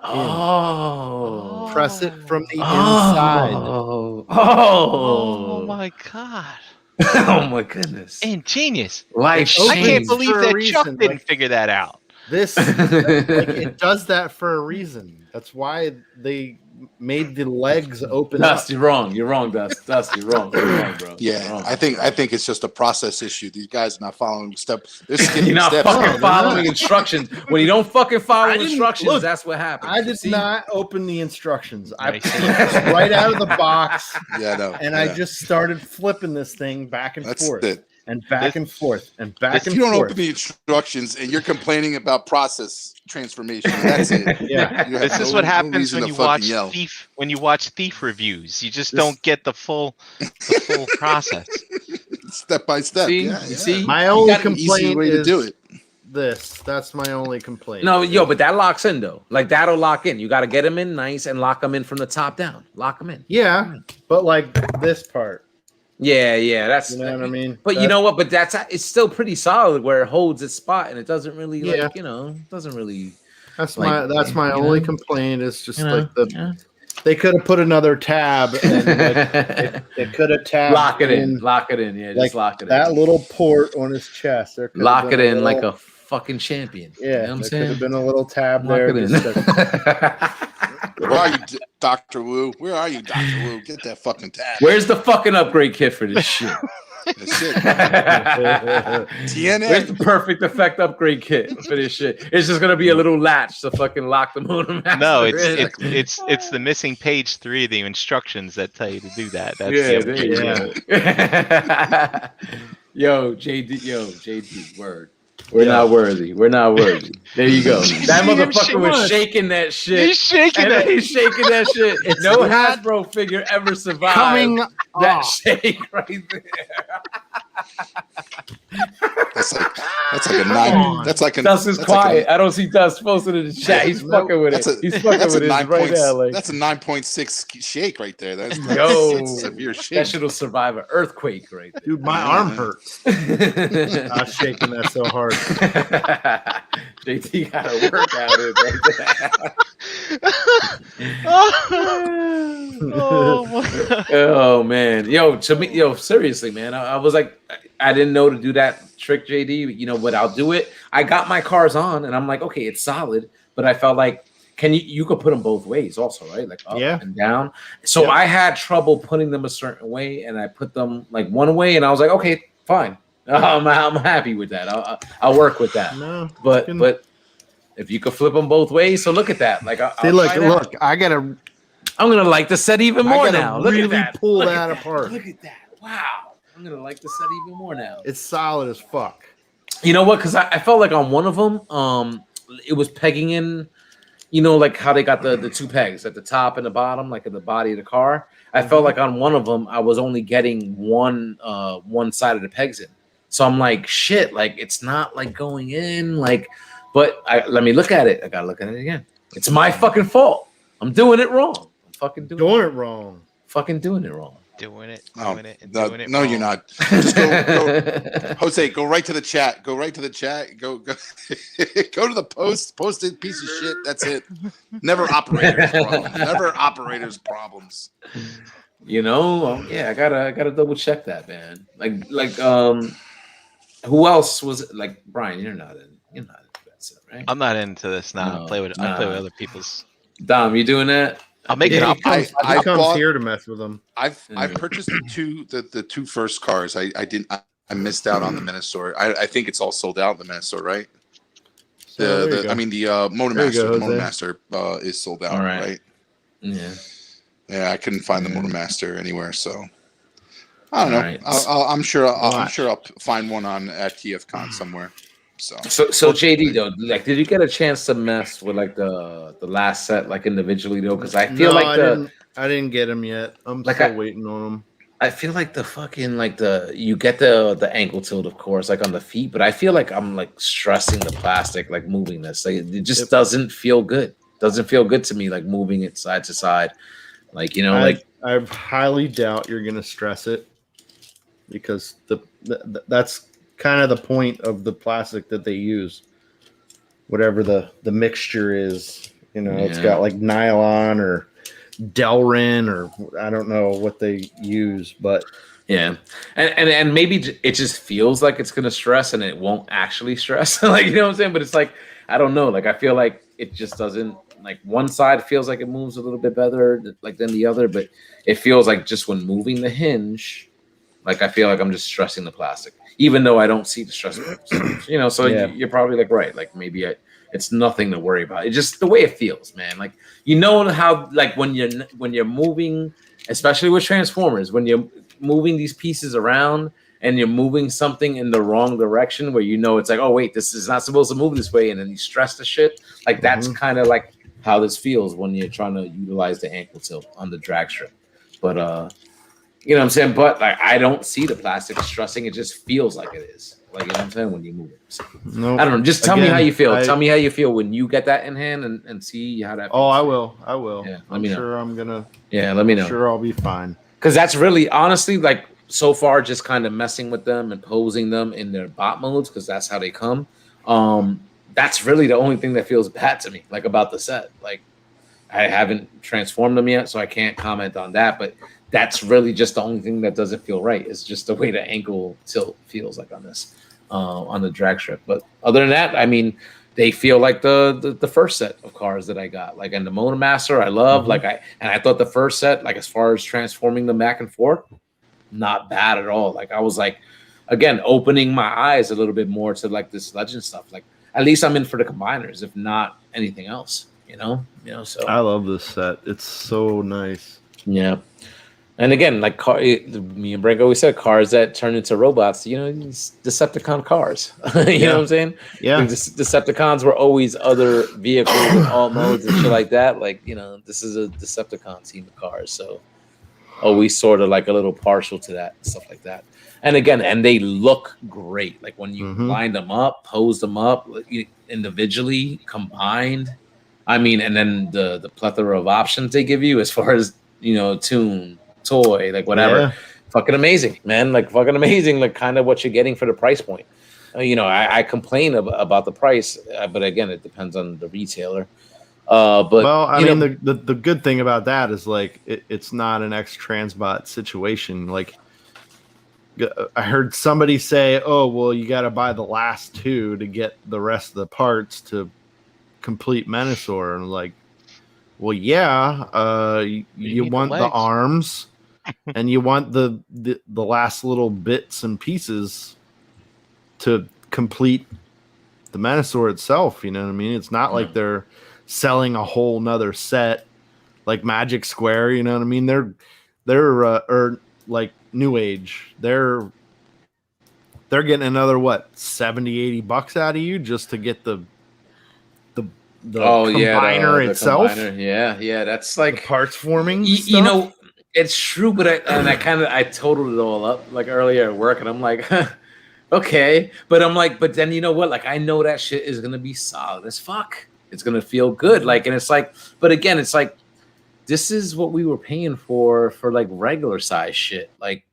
Oh. Press it from the inside. Oh. Oh Oh. my god. Oh my goodness. Ingenious. Life It I can't opens believe for a that Chuck reason, didn't like- figure that out. This it does that for a reason. That's why they made the legs open up. Dust, you're wrong. You're wrong, Dust. Dust, you're wrong. You're wrong, bro. Yeah, You're wrong. I think it's just a process issue. These guys are not following step. They're skipping You're not steps. No, fucking they're following not. instructions. When you don't fucking follow I didn't- instructions, look, that's what happens. I did See? not open the instructions. I Nice. pulled this right out of the box, Yeah, no. and yeah. I just started flipping this thing back and That's forth, it. and back and forth, and back If and you don't forth. open the instructions and you're complaining about process transformation, that's it. Yeah, You have This is no- what no happens reason when to you fucking watch yell. Thief. When you watch Thief reviews, you just This- don't get the full process. Step by step. See? Yeah, You yeah. see? my You only got an Easy complaint way to is do it. this. That's my only complaint. No, yo, but that locks in though. Like that'll lock in. You got to get them in nice and lock them in from the top down. Lock them in. Yeah, but like this part, Yeah, that's. you know what I mean? But you know what? But that's it's still pretty solid where it holds its spot and it doesn't really Yeah. like doesn't really. that's like, that's my you only know, complaint. Is just You know, like the yeah. they could have put another tab and like, they could have tabbed Lock it in. Lock it in. Yeah, like just lock it that in. little port on his chest. There could have Lock it been in like little- a fucking champion. yeah. You know what I'm there could saying? have been a little tab Lock there. it in. just to- Where are you, Dr. Wu? Where are you, Dr. Wu? Get that fucking tab. Where's the fucking upgrade kit for this shit? That shit. Where's TNA. the perfect effect upgrade kit for this shit? It's just gonna be a little latch to fucking lock the motor master. No, it's in. it's the missing page 3 of the instructions that tell you to do that. That's Yeah, the there you go. Yo, JD, word. We're not worthy. We're not worthy. There you go. That See him motherfucker was shake- shaking that shit. He's shaking And it. he's shaking that shit. It's No not Hasbro figure ever survived coming that off. shake right there. That's like a Come 9. on. That's like a. Dust is that's like quiet. I don't see Dust posted in the chat. He's No, fucking with it. That's a, He's fucking that's with a it 9 right points, now. Like, that's a 9.6 shake right there. That's Yo. that's severe shake. that shit will survive an earthquake right there. Dude, my arm hurts. I was shaking that so hard. JT got a workout in right Oh my there. Oh man, yo, seriously, man, I was like, I didn't know to do that trick, JD. But I'll do it. I got my cars on, and I'm like, okay, it's solid, but I felt like, you could put them both ways, also, right? Like up Yeah. and down. So Yeah. I had trouble putting them a certain way, and I put them like one way, and I was like, okay, fine. I'm happy with that. I'll work with that. No, But can- but if you could flip them both ways, so look at that. Like, see, look, I gotta I'm gonna like the set even more I gotta now. Look really at that. pull Look that at apart. Look at that. Wow. I'm gonna like the set even more now. It's solid as fuck. You know what? Because I felt like on one of them, it was pegging in. Like how they got the two pegs at the top and the bottom, like in the body of the car. I felt like on one of them, I was only getting one side of the pegs in. So I'm like, shit, like it's not like going in, like. But let me look at it. I gotta look at it again. It's my fucking fault. I'm doing it wrong. I'm fucking Doing it wrong. fucking doing it wrong. Doing it, Oh, doing it, and no, doing it. no, you're wrong. not. Just go, Jose. Go right to the chat. Go right to the chat. Go, go to the post. Post it, piece of shit. That's it. Never operators problems. Never operators problems. Yeah, I gotta double check that, man. Like who else was it? Like Brian? You're not into that stuff, right? I'm not into this now. No, I play with nah. other people's. Dom, you doing that? I'll make it Yeah, up. he comes, I he comes bought- here to mess with them. I've Mm. purchased the two first cars. I didn't. I missed out on the Minnesota. I think it's all sold out in the Minnesota, right? So there you The go. I mean the There you Motormaster. go, The Jose. Motormaster is sold out, All right. right? Yeah. Yeah, I couldn't find the Yeah. Motormaster anywhere. So I don't know. Alright. I'm sure. I'm Watch. sure I'll find one on at TFCon somewhere. So So JD though, like, did you get a chance to mess with like the last set like individually though? Because I feel No, like I didn't get them yet. I'm Like, still waiting on them. I feel like the fucking like you get the ankle tilt, of course, like on the feet, but I feel like I'm like stressing the plastic, like moving this. Like it just doesn't feel good. Doesn't feel good to me, like moving it side to side. Like, you know, like I highly doubt you're gonna stress it because that's kind of the point of the plastic that they use. Whatever the mixture is, you know, it's Yeah. got like nylon or Delrin or I don't know what they use, but yeah, and maybe it just feels like it's gonna stress and it won't actually stress. Like, you know what I'm saying? But it's like, I don't know. Like, I feel like it just doesn't, like, one side feels like it moves a little bit better like than the other, but it feels like just when moving the hinge, like I feel like I'm just stressing the plastic, even though I don't see the stress. You know, so Yeah. you're probably like right. Like maybe it's nothing to worry about. It's just the way it feels, man. Like, you know how like when you're moving, especially with Transformers, when you're moving these pieces around and you're moving something in the wrong direction where you know it's like, oh wait, this is not supposed to move this way, and then you stress the shit. Like that's kind of like how this feels when you're trying to utilize the ankle tilt on the drag strip. But you know what I'm saying? But like I don't see the plastic stressing, it just feels like it is. Like, you know what I'm saying, when you move it. So, no. I don't know. Just tell me Again, how you feel. I- Tell me how you feel when you get that in hand and see how that feels. Oh, I will. I will. Yeah, let I'm me know. sure I'm gonna. Yeah, let me know. Sure, I'll be fine. Because that's really, honestly, like so far, just kind of messing with them and posing them in their bot modes, because that's how they come. That's really the only thing that feels bad to me, like about the set. Like, I haven't transformed them yet, so I can't comment on that. But that's really just the only thing that doesn't feel right. It's just the way the ankle tilt feels like on this, on the drag strip. But other than that, I mean, they feel like the first set of cars that I got, like, and the Monomaster, I love. Like, I thought the first set, like, as far as transforming them back and forth, not bad at all. Like, I was like, again, opening my eyes a little bit more to like this legend stuff. Like, at least I'm in for the combiners, if not anything else. You know. So I love this set. It's so nice. yeah. And again, like me and Brink always said, cars that turn into robots, you know, these Decepticon cars. You know what I'm saying? Yeah. Like, Decepticons were always other vehicles in all modes and shit like that. Like, you know, this is a Decepticon team of cars. So always sort of like a little partial to that and stuff like that. And again, and they look great. Like when you line them up, pose them up individually, combined. I mean, and then the plethora of options they give you as far as, you know, tune, toy, like whatever. Yeah. Fucking amazing, man. Like fucking amazing. Like kind of what you're getting for the price point. You know, I complain about the price, but again, it depends on the retailer. But well, I mean, know, the good thing about that is like it's not an X Transbot situation. Like I heard somebody say, "Oh, well, you got to buy the last two to get the rest of the parts to complete Menasor," and like, well, yeah, you need want the the legs. arms, and you want the last little bits and pieces to complete the Menasor itself. You know what I mean? It's not like they're selling a whole nother set like Magic Square. You know what I mean? They're or like New Age. They're getting another what, $70-$80 out of you just to get the combiner the itself. combiner. Yeah, that's The like parts forming. you stuff. know, it's true, but I totaled it all up like earlier at work, and I'm like, okay, but I'm like, but then you know what? Like, I know that shit is gonna be solid as fuck. It's gonna feel good, like, and it's like, but again, it's like, this is what we were paying for like regular size shit, like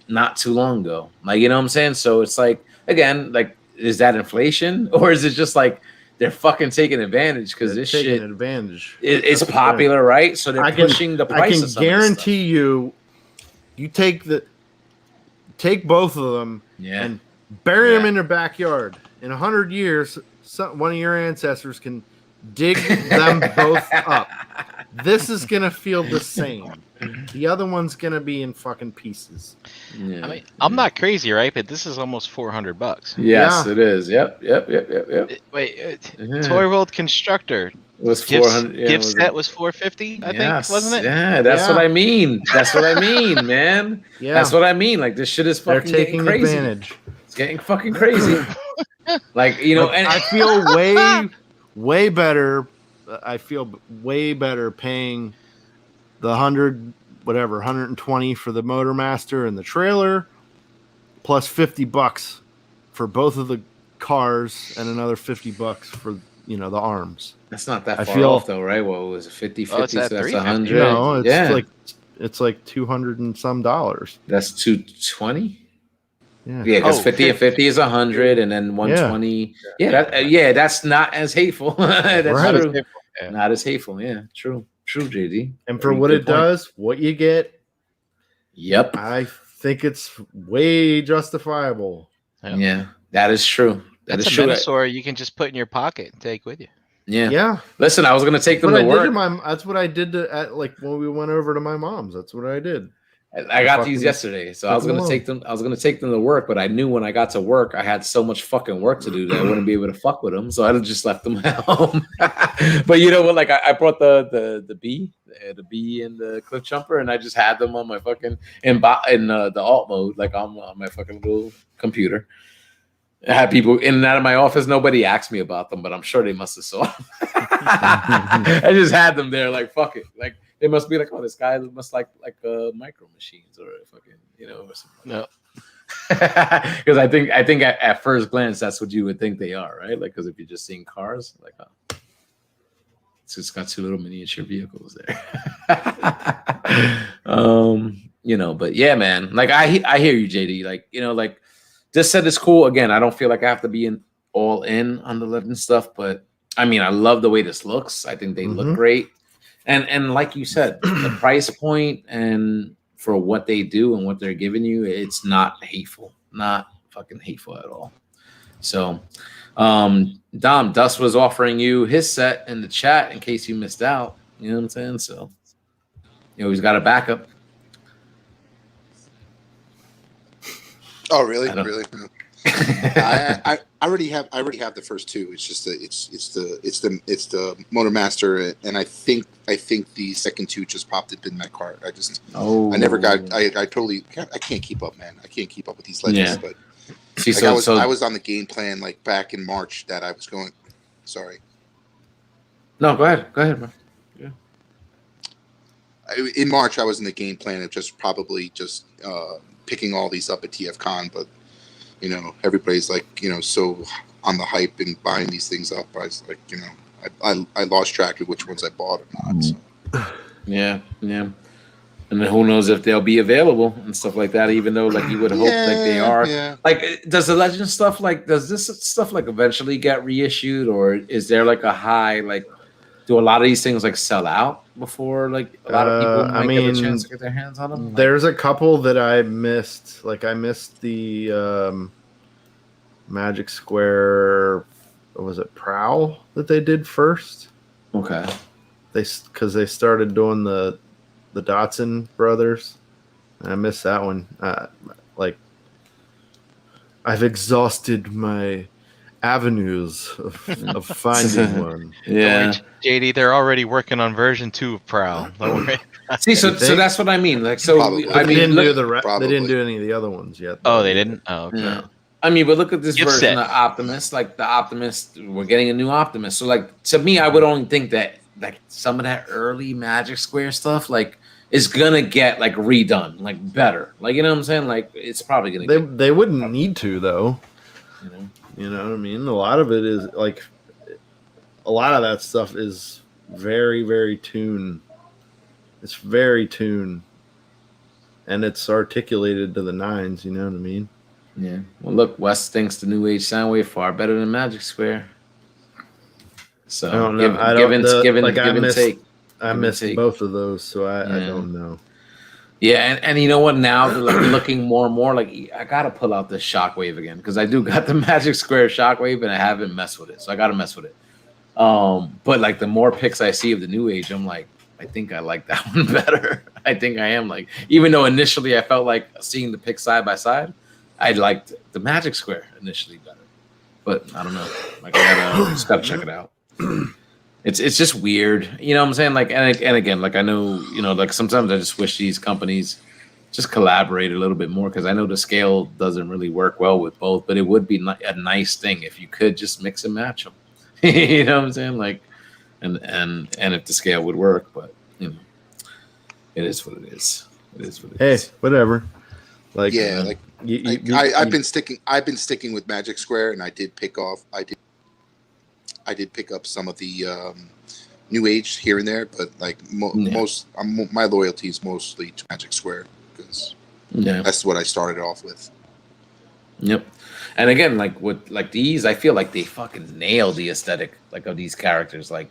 not too long ago. Like, you know what I'm saying? So it's like, again, like, is that inflation or is it just like they're fucking taking advantage because this taking shit advantage. is popular, right? So they're pushing the price. I can of some of this guarantee you take both of them and bury them in their backyard. In 100 years, one of your ancestors can dig them both up This is gonna feel the same. The other one's gonna be in fucking pieces. Yeah. I mean, I'm not crazy, right? But this is almost $400. Yes, Yeah. it is. Yep. Wait, Yeah. Toy World Constructor It was gift 400. Yeah, gift was set was $450. I think, wasn't it? Yeah, that's Yeah. what I mean. That's what I mean, man. Yeah, That's what I mean. Like this shit is they're fucking getting taking crazy. advantage. It's getting fucking crazy. Like you know, Like, and I feel way better. I feel way better paying the 120 for the Motormaster and the trailer, plus $50 for both of the cars, and another $50 for the arms. that's not that I far feel- off though, right? Well, it was a 50-50, Oh, it's so at that's 350. 100. No, it's yeah, like $200 and some dollars. that's 220. Yeah. Yeah, because Oh, 50 and 50 is 100, and then 120. Yeah, that's not as hateful. That's Right. true. Yeah. Not as hateful. Yeah, true, JD. And for Very what good it point. does, what you get, Yep. I think it's way justifiable. Yeah. Yeah, that is true. That That's is a true. Minosaur you can just put in your pocket and take with you. Yeah. Yeah, Listen, I was gonna take them But to work. that's what I did at like when we went over to my mom's. That's what I did. I got fucking these yesterday, so I was leave gonna them take them. I was gonna take them to work, but I knew when I got to work, I had so much fucking work to do that I wouldn't be able to fuck with them. So I just left them at home. But you know what? Like I brought the bee and the cliff jumper, and I just had them on my fucking in the alt mode, like on my fucking little computer. I had people in and out of my office. Nobody asked me about them, but I'm sure they must have saw them. I just had them there, like fuck it, like. They must be like, oh, this guy must like micro machines or fucking, or something. No. Because I think at first glance that's what you would think they are, right? Like, because if you're just seeing cars, like, oh, it's just got two little miniature vehicles there. But yeah, man. Like I hear you, JD. Like, like this set is cool. Again, I don't feel like I have to be all in on the Legend stuff, but I mean, I love the way this looks. I think they look great. And like you said, the price point and for what they do and what they're giving you, it's not hateful, not fucking hateful at all. So, Dom, Dust was offering you his set in the chat in case you missed out. You know what I'm saying? So, he's got a backup. Oh, really? I don't- Really? I already have the first two. It's just it's the Motormaster, and I think the second two just popped up in my cart. I never got. I can't keep up, man. I can't keep up with these legends. Yeah. But See, like I was on the game plan like back in March that I was going. Sorry. No, go ahead, man. In March, I was in the game plan of probably picking all these up at TFCon, but everybody's like, so on the hype and buying these things up. I was like, I lost track of which ones I bought or not. So. Yeah. And then who knows if they'll be available and stuff like that, even though like you would hope like they are. Yeah. Like, does the Legend stuff does this stuff like eventually get reissued, or is there like a high, like, do a lot of these things like sell out before like a lot of people might get a chance to get their hands on them? There's a couple that I missed. Like I missed the Magic Square. What was it, Prowl that they did first? Okay. Because they started doing the Dotson brothers. I missed that one. Like I've exhausted my avenues of finding one. Yeah. JD, they're already working on version 2 of Prowl. Don't worry. See, so that's what I mean. Like, so Probably. I They mean, didn't look, do probably. they didn't do any of the other ones yet. Oh, they didn't? Oh, okay. yeah. I mean, but look at this Gift version set. of Optimus. Like the Optimus, we're getting a new Optimus. So, like, to me, I would only think that like some of that early Magic Square stuff, like, is gonna get like redone, like better. Like, you know what I'm saying? Like, it's probably gonna They wouldn't need to though. get, You know what I mean? A lot of it is like a lot of that stuff is very, very tune. It's very tune. And it's articulated to the nines, you know what I mean? Yeah. Well, look, Wes thinks the New Age Soundwave far better than Magic Square. So I don't know. give and take. I and missed take. both of those, so I Yeah. don't know. Yeah, and you know what? Now they're like looking more and more like I gotta pull out the Shockwave again because I do got the Magic Square Shockwave and I haven't messed with it, so I gotta mess with it. But like the more pics I see of the New Age, I'm like, I think I like that one better. I think I am like, even though initially I felt like seeing the pick side by side, I liked the Magic Square initially better. But I don't know. Like I just gotta check it out. It's just weird, you know what I'm saying? Like, and again, like I know, you know, like sometimes I just wish these companies just collaborate a little bit more because I know the scale doesn't really work well with both, but it would be a nice thing if you could just mix and match them. You know what I'm saying? Like, and if the scale would work, but you know, it is what it is. It is what it is. Hey, whatever. Like, Yeah, like I've been sticking with Magic Square, and I did pick up some of the New Age here and there, but like my loyalty is mostly to Magic Square because that's what I started off with. Yep. And again, like with like these, I feel like they fucking nailed the aesthetic like of these characters. Like,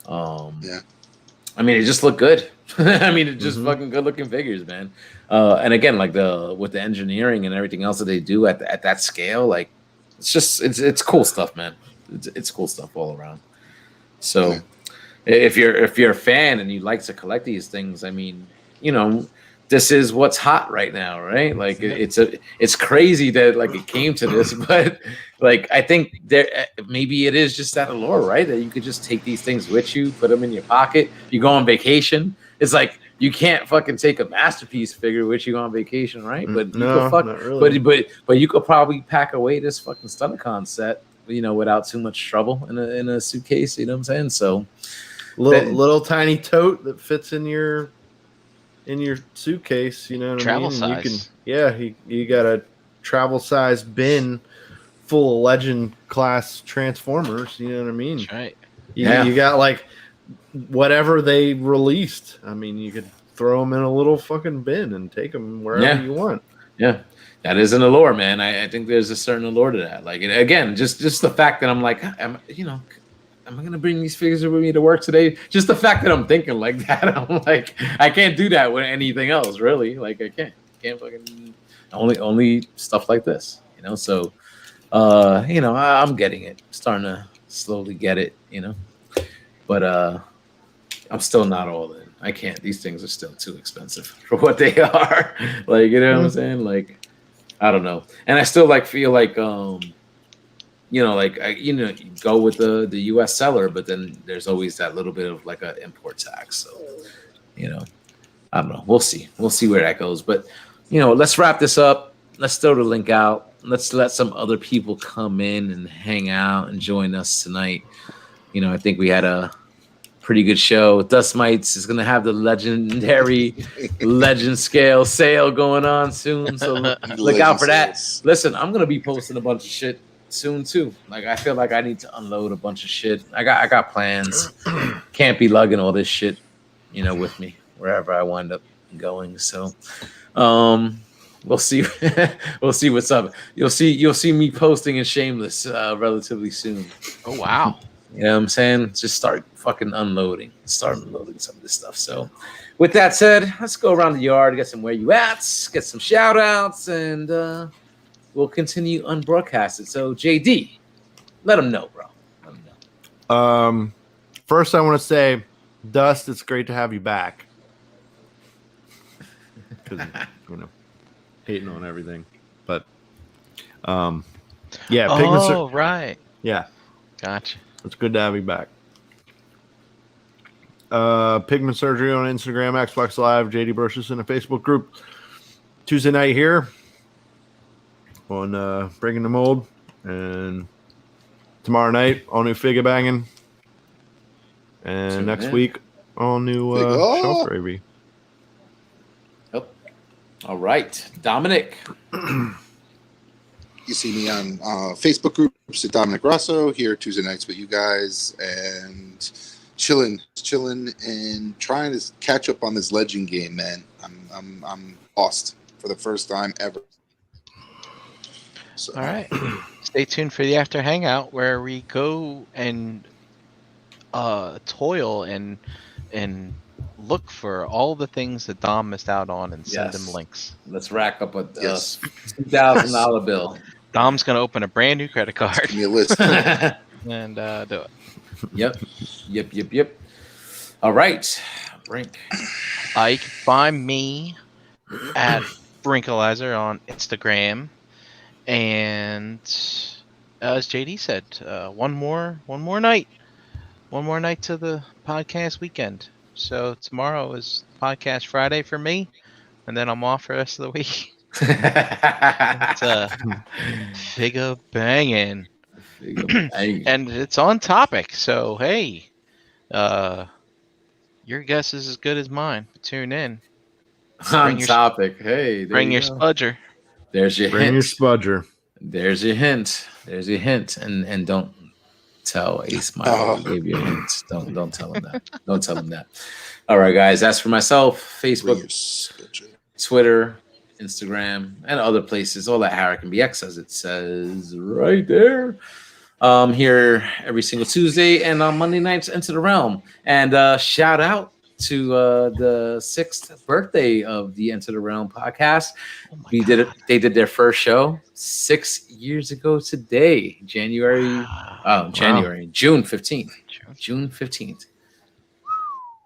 I mean, it just looked good. I mean, it's just fucking good looking figures, man. And again, like with the engineering and everything else that they do at that scale, like it's cool stuff, man. It's cool stuff all around. So if you're a fan and you like to collect these things, I mean, you know, this is what's hot right now, right? Like it's crazy that like it came to this, but like I think there maybe it is just that allure, right? That you could just take these things with you, put them in your pocket. You go on vacation. It's like you can't fucking take a masterpiece figure with you on vacation, right? But no, not really. But you could probably pack away this fucking Stunticon set, you know, without too much trouble in a suitcase. You know what I'm saying? So little tiny tote that fits in your suitcase, you know what Travel I mean? size. You got a travel size bin full of Legend class Transformers, you know what I mean? That's right. You got like whatever they released. I mean, you could throw them in a little fucking bin and take them wherever you want. Yeah. That is an allure, man. I think there's a certain allure to that. Like, again, just the fact that I'm like, am I going to bring these figures with me to work today? Just the fact that I'm thinking like that, I'm like, I can't do that with anything else, really. Like, I can't fucking only stuff like this, you know. So, you know, I'm getting it, starting to slowly get it, you know. But I'm still not all in. I can't. These things are still too expensive for what they are. Like, you know what I'm saying? Like, I don't know. And I still like feel like you know, like you go with the US seller, but then there's always that little bit of like an import tax. So, you know, I don't know. We'll see where that goes. But, you know, let's wrap this up. Let's throw the link out. Let's let some other people come in and hang out and join us tonight. You know, I think we had a pretty good show. Dust Mites is going to have the legendary legend scale sale going on soon. So look out for that. Listen, I'm going to be posting a bunch of shit soon too. Like, I feel like I need to unload a bunch of shit. I got plans. Can't be lugging all this shit, you know, with me wherever I wind up going. So, we'll see. We'll see what's up. You'll see me posting in Shameless relatively soon. Oh wow. You know what I'm saying? Just start fucking unloading. Start unloading some of this stuff. So, with that said, let's go around the yard, get some where you at, get some shout outs, and we'll continue unbroadcasted. So, JD, let them know, bro. Let them know. First, I want to say, Dust, it's great to have you back. Because, you know, hating on everything. But, yeah. Oh, right. Yeah. Gotcha. It's good to have you back. Pigment Surgery on Instagram, Xbox Live, JD Brocious in a Facebook group. Tuesday night here on Breaking the Mold. And tomorrow night, all new figure banging. And next week, all new Shelf Gravy. Yep. All right. Dominic. You see me on Facebook groups at Dominic Rosso, here Tuesday nights with you guys, and chilling and trying to catch up on this Legend game, man. I'm lost for the first time ever. So. All right. Stay tuned for the after hangout where we go and toil and look for all the things that Dom missed out on and send him links. Let's rack up a $2,000 bill. Dom's gonna open a brand new credit card. Give me a list. And do it. Yep. All right, Brink. You can find me at Brinkalizer on Instagram, and as JD said, one more night to the podcast weekend. So tomorrow is podcast Friday for me, and then I'm off for the rest of the week. It's figure banging, and it's on topic. So hey, your guess is as good as mine. Tune in. On topic. Hey, bring your spudger. There's your Bring hint. your spudger. There's your hint. There's your hint. And don't tell Ace Mike I gave you a hint. Don't tell him that. Don't tell him that. All right, guys. That's for myself. Facebook, Twitter, Instagram, and other places. All that Harrican BX, as it says right there. Here every single Tuesday and on Monday nights Into the Realm. And shout out to the 6th birthday of the Into the Realm podcast. They did their first show 6 years ago today, June 15th. June 15th.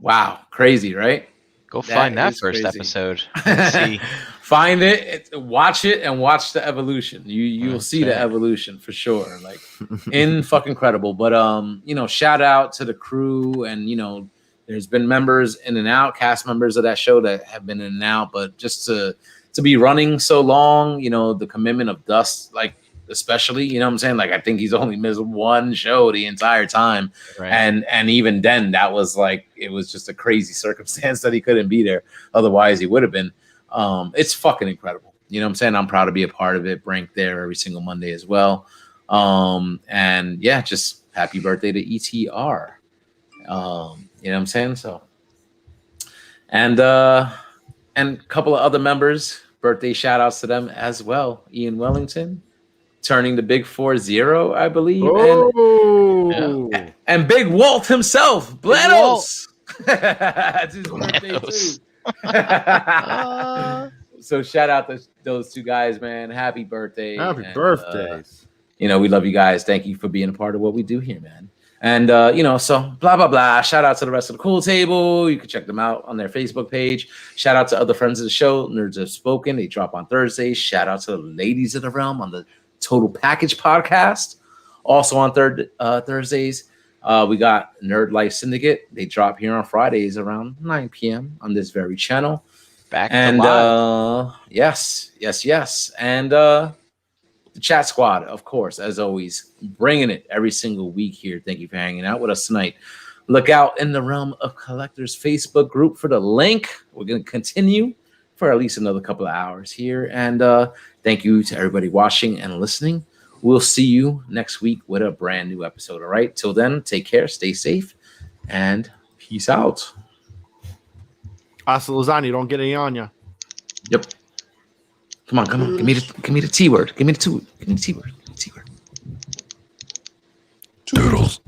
Wow, crazy, right? Go find that first episode. See. Find it, watch it, and watch the evolution. You'll see the evolution for sure. Like in fucking incredible. But shout out to the crew, and there's been members in and out, cast members of that show that have been in and out. But just to be running so long, the commitment of Dust, like especially, what I'm saying? Like I think he's only missed one show the entire time. Right. And even then that was like it was just a crazy circumstance that he couldn't be there. Otherwise he would have been. It's fucking incredible. You know what I'm saying? I'm proud to be a part of it. Brink there every single Monday as well. And yeah, just happy birthday to ETR. You know what I'm saying? So, and a couple of other members, birthday shout outs to them as well. Ian Wellington turning the big 40, I believe. Oh, and Big Walt himself, Blanos. It's his birthday too. So shout out to those two guys, man. Happy birthday. Happy birthdays. We love you guys. Thank you for being a part of what we do here, man. And so blah blah blah. Shout out to the rest of the Cool Table. You can check them out on their Facebook page. Shout out to other friends of the show, Nerds Have Spoken. They drop on Thursdays. Shout out to the Ladies of the Realm on the Total Package podcast. Also on Thursdays. We got Nerd Life Syndicate. They drop here on Fridays around 9 p.m. on this very channel. Back to live. Yes. And the Chat Squad, of course, as always, bringing it every single week here. Thank you for hanging out with us tonight. Look out in the Realm of Collectors Facebook group for the link. We're going to continue for at least another couple of hours here. And thank you to everybody watching and listening. We'll see you next week with a brand new episode. All right. Till then, take care, stay safe, and peace out. Hasta lasagna, don't get any on ya. Yep. Come on. Give me the T word. Give me the T word. Toodles.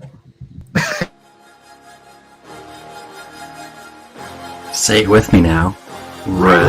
Say it with me now. Round.